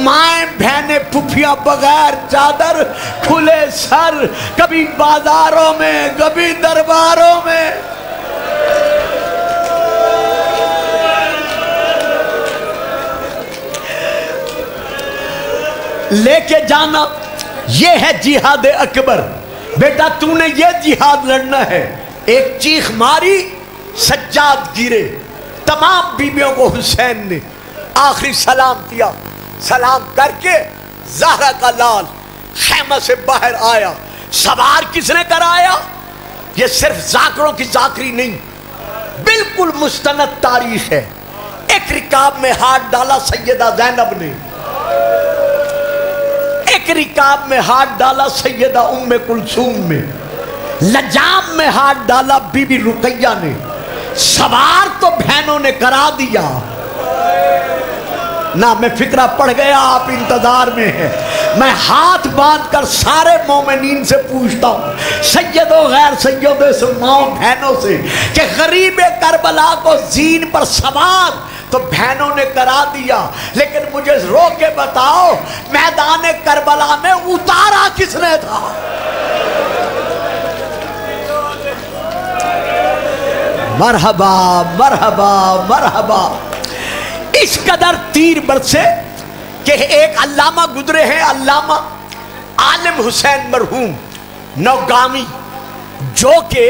माएँ बहने फुफिया बगैर चादर, खुले सर, कभी बाजारों में कभी दरबारों में। लेके जाना, ये है जिहाद अकबर। बेटा तूने ये जिहाद लड़ना है। एक चीख मारी, सज्जाद गिरे। तमाम बीबियों को हुसैन ने आखिरी सलाम किया। सलाम करके ज़हरा का लाल खेमा से बाहर आया। सवार किसने कराया? ये सिर्फ जाकरों की जाकरी नहीं, बिल्कुल मुस्तनद तारीख है। एक रिकाब में हाथ डाला सैयदा ज़ैनब ने, एक रिकाब में हाथ डाला सैयदा उम्मे कुलसूम में, लजाम में हाथ डाला बीबी रुकैया ने। सवार तो बहनों ने करा दिया ना। मैं फिक्रा पड़ गया, आप इंतजार में हैं। मैं हाथ बांध कर सारे मोमिनीन से पूछता हूँ, सैयदों गैर सैयदों से, माओ बहनों से, कि गरीब करबला को जीन पर सवार तो बहनों ने करा दिया, लेकिन मुझे रो के बताओ मैदान करबला में उतारा किसने था? मरहबा मरहबा मरहबा। इस कदर तीर बरसे कि एक अल्लामा गुजरे हैं, अल्लामा आलिम हुसैन मरहूम नौगामी, जो कि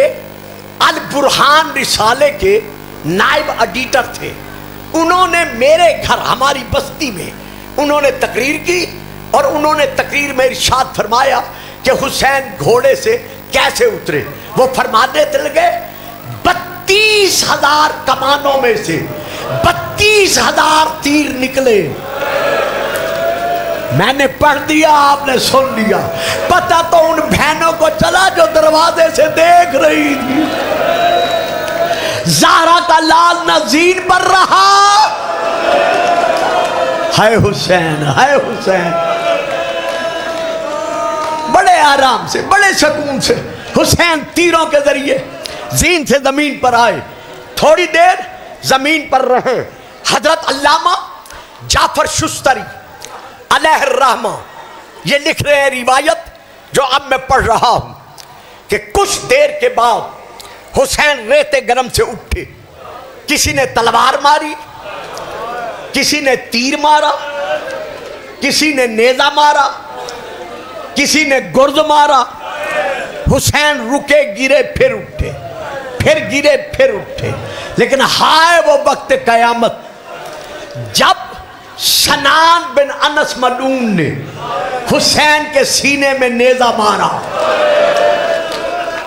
अल बुरहान रिसाले के नायब एडिटर थे, उन्होंने मेरे घर हमारी बस्ती में उन्होंने तकरीर की और उन्होंने तकरीर में इरशाद फरमाया कि हुसैन घोड़े से कैसे उतरे। वो फरमाने लगे 32,000 कमानों में से 32,000 तीर निकले। मैंने पढ़ दिया, आपने सुन लिया। पता तो उन बहनों को चला जो दरवाजे से देख रही थी। ज़हरा का लाल नज़ीर पर रहा, हाय हुसैन, हाय हुसैन। बड़े आराम से, बड़े सुकून से हुसैन तीरों के जरिए जीन से जमीन पर आए। थोड़ी देर जमीन पर रहे। हजरत अल्लामा जाफर शुस्तरी अलैहिर्रहमा ये लिख रहे हैं रिवायत, जो अब मैं पढ़ रहा हूं, कि कुछ देर के बाद हुसैन रेते गरम से उठे। किसी ने तलवार मारी, किसी ने तीर मारा, किसी ने नेजा मारा, किसी ने गुर्द मारा। हुसैन रुके, गिरे, फिर उठे, फिर गिरे, फिर उठे। लेकिन हाय वो वक्त कयामत जब सनान बिन अनस मलून ने हुसैन के सीने में नेजा मारा।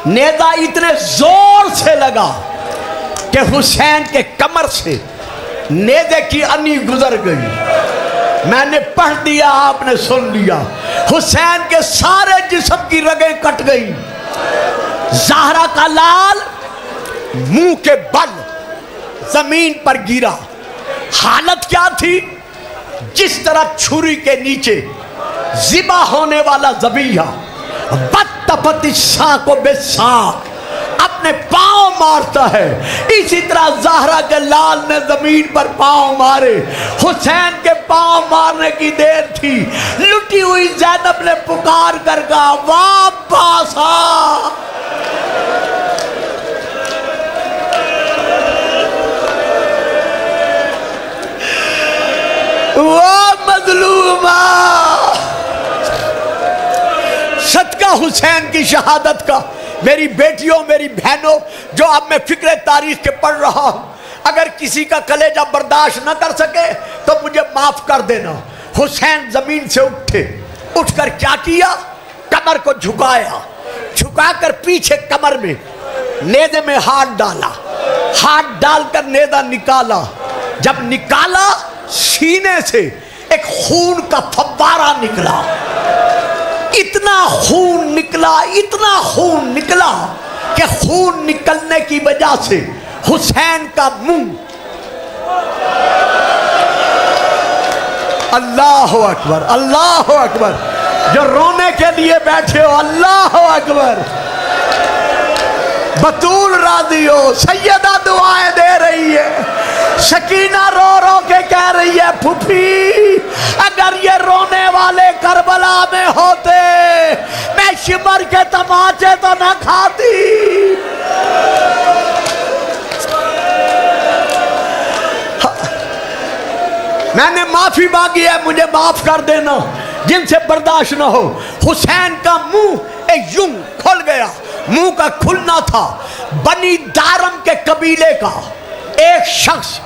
नेजा इतने जोर से लगा कि हुसैन के कमर से नेजे की अनी गुजर गई। मैंने पढ़ दिया, आपने सुन लिया। हुसैन के सारे जिस्म की रगें कट गई। ज़हरा का लाल मुंह के बल जमीन पर गिरा। हालत क्या थी? जिस तरह छुरी के नीचे ज़िबा होने वाला ज़बीहा बत्तपतिशा को बेसाक अपने पांव मारता है, इसी तरह ज़हरा के लाल ने जमीन पर पांव मारे। हुसैन के पांव मारने की देर थी। लुटी हुई ज़ैनब ने पुकार कर कहा, वापस आ। वो मजलूमा, सदका हुसैन की शहादत का। मेरी बेटियों, मेरी बहनों, जो अब मैं फिक्र तारीख के पढ़ रहा हूं, अगर किसी का कलेजा बर्दाश्त न कर सके तो मुझे माफ कर देना। हुसैन जमीन से उठे, उठकर क्या किया? कमर को झुकाया, झुकाकर पीछे कमर में नेज़े में हाथ डाला, हाथ डालकर नेज़ा निकाला। जब निकाला, सीने से एक खून का फव्वारा निकला। इतना खून निकला, इतना खून निकला कि खून निकलने की वजह से हुसैन का मुंह, अल्लाह अकबर, अल्लाह अकबर। जो रोने के लिए बैठे हो, अल्लाह अकबर। बतूल राजी हो, सैयदा दुआएं दे रही है। शकीना रो रो के कह रही है, फुफी अगर ये रोने वाले करबला में होते मैं शिमर के तमाचे तो न खाती। मैंने माफी मांगी है, मुझे माफ कर देना। जिनसे बर्दाश्त न हो। हुसैन का मुंह एक यूं खुल गया। मुंह का खुलना था बनी दारम के कबीले का एक शख्स।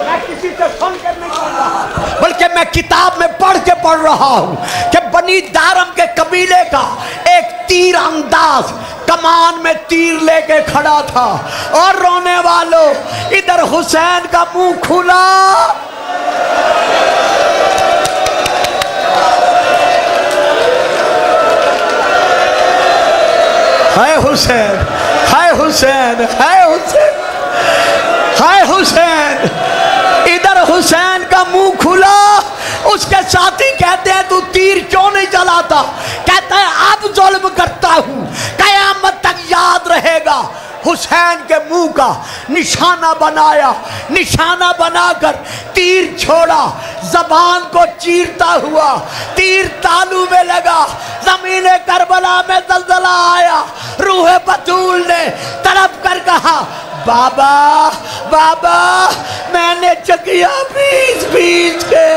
मैं किसी से सुनकर नहीं पढ़ रहा, बल्कि मैं किताब में पढ़ के पढ़ रहा हूं कि बनी दारम के कबीले का एक तीर अंदाज कमान में तीर लेके खड़ा था। और रोने वालों, इधर हुसैन का मुंह खुला। हाय हुसैन, हाय हुसैन, हाय हुसैन, हाय हुसैन। इधर हुसैन का मुंह खुला। उसके साथी कहते हैं, तू तीर क्यों नहीं चलाता? कहता है, अब जुल्म करता हूं, कयामत तक याद रहेगा। हुसैन के मुंह का निशाना बनाया, निशाना बनाकर तीर छोड़ा। जबान को चीरता हुआ तीर तालू में लगा। ज़मीन करबला में ज़लज़ला आया। रूह बतूल ने तड़प कर कहा, बाबा बाबा, मैंने चकिया पीस पीस के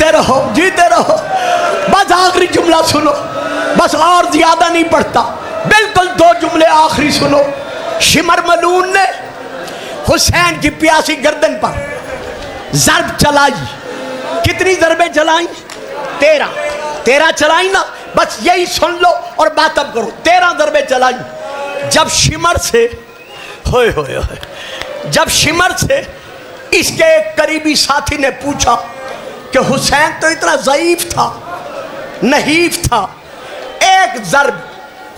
जीते रहो जीते रहो। बस आखिरी जुमला सुनो, बस और ज्यादा नहीं पढ़ता, बिल्कुल 2 जुमले आखिरी सुनो। शिमर मलून ने हुसैन की प्यासी गर्दन पर जरब चलाई। कितनी जरबें चलाई? 13 चलाई ना, बस यही सुन लो और बात अब करो। 13 जरबें चलाई। जब शिमर से होए होए होए, जब शिमर से इसके एक करीबी साथी ने पूछा कि हुसैन तो इतना ज़ईफ था, नहीफ था, एक जरब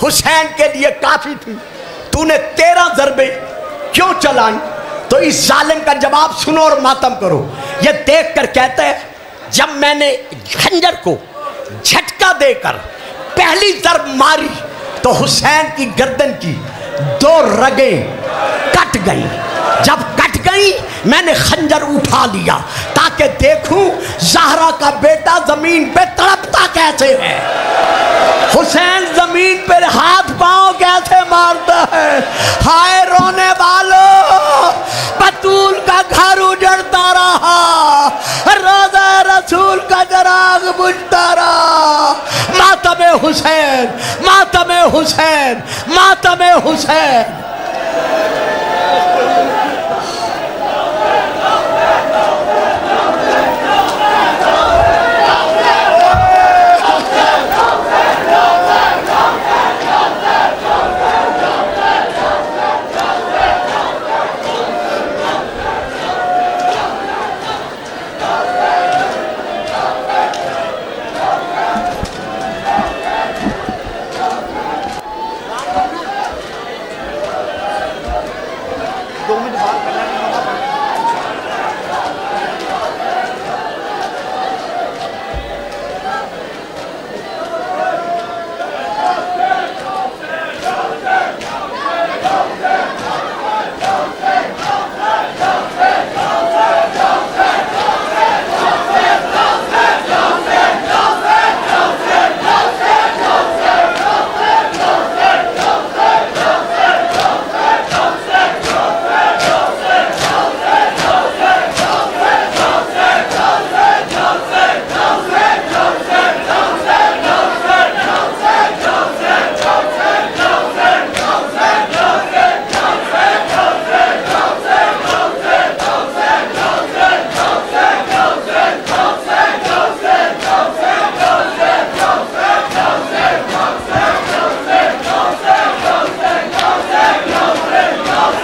हुसैन के लिए काफी थी, तूने 13 जरबें क्यों चलाई? तो इस जालिम का जवाब सुनो और मातम करो। ये देख कर कहते हैं, जब मैंने खंजर को झटका देकर पहली जरब मारी तो हुसैन की गर्दन की 2 रगें कट गई। जब कट गई मैंने खंजर उठा लिया ताकि देखूं ज़हरा का बेटा जमीन पे तड़पता कैसे है, हुसैन जमीन पर हाथ पांव कैसे मारता है। हाय रोने वालों, बतूल का घर उजड़ता रहा, रोज़ा रसूल का चराग बुझता रहा। मातमे हुसैन, मातमे हुसैन, मातमे हुसैन।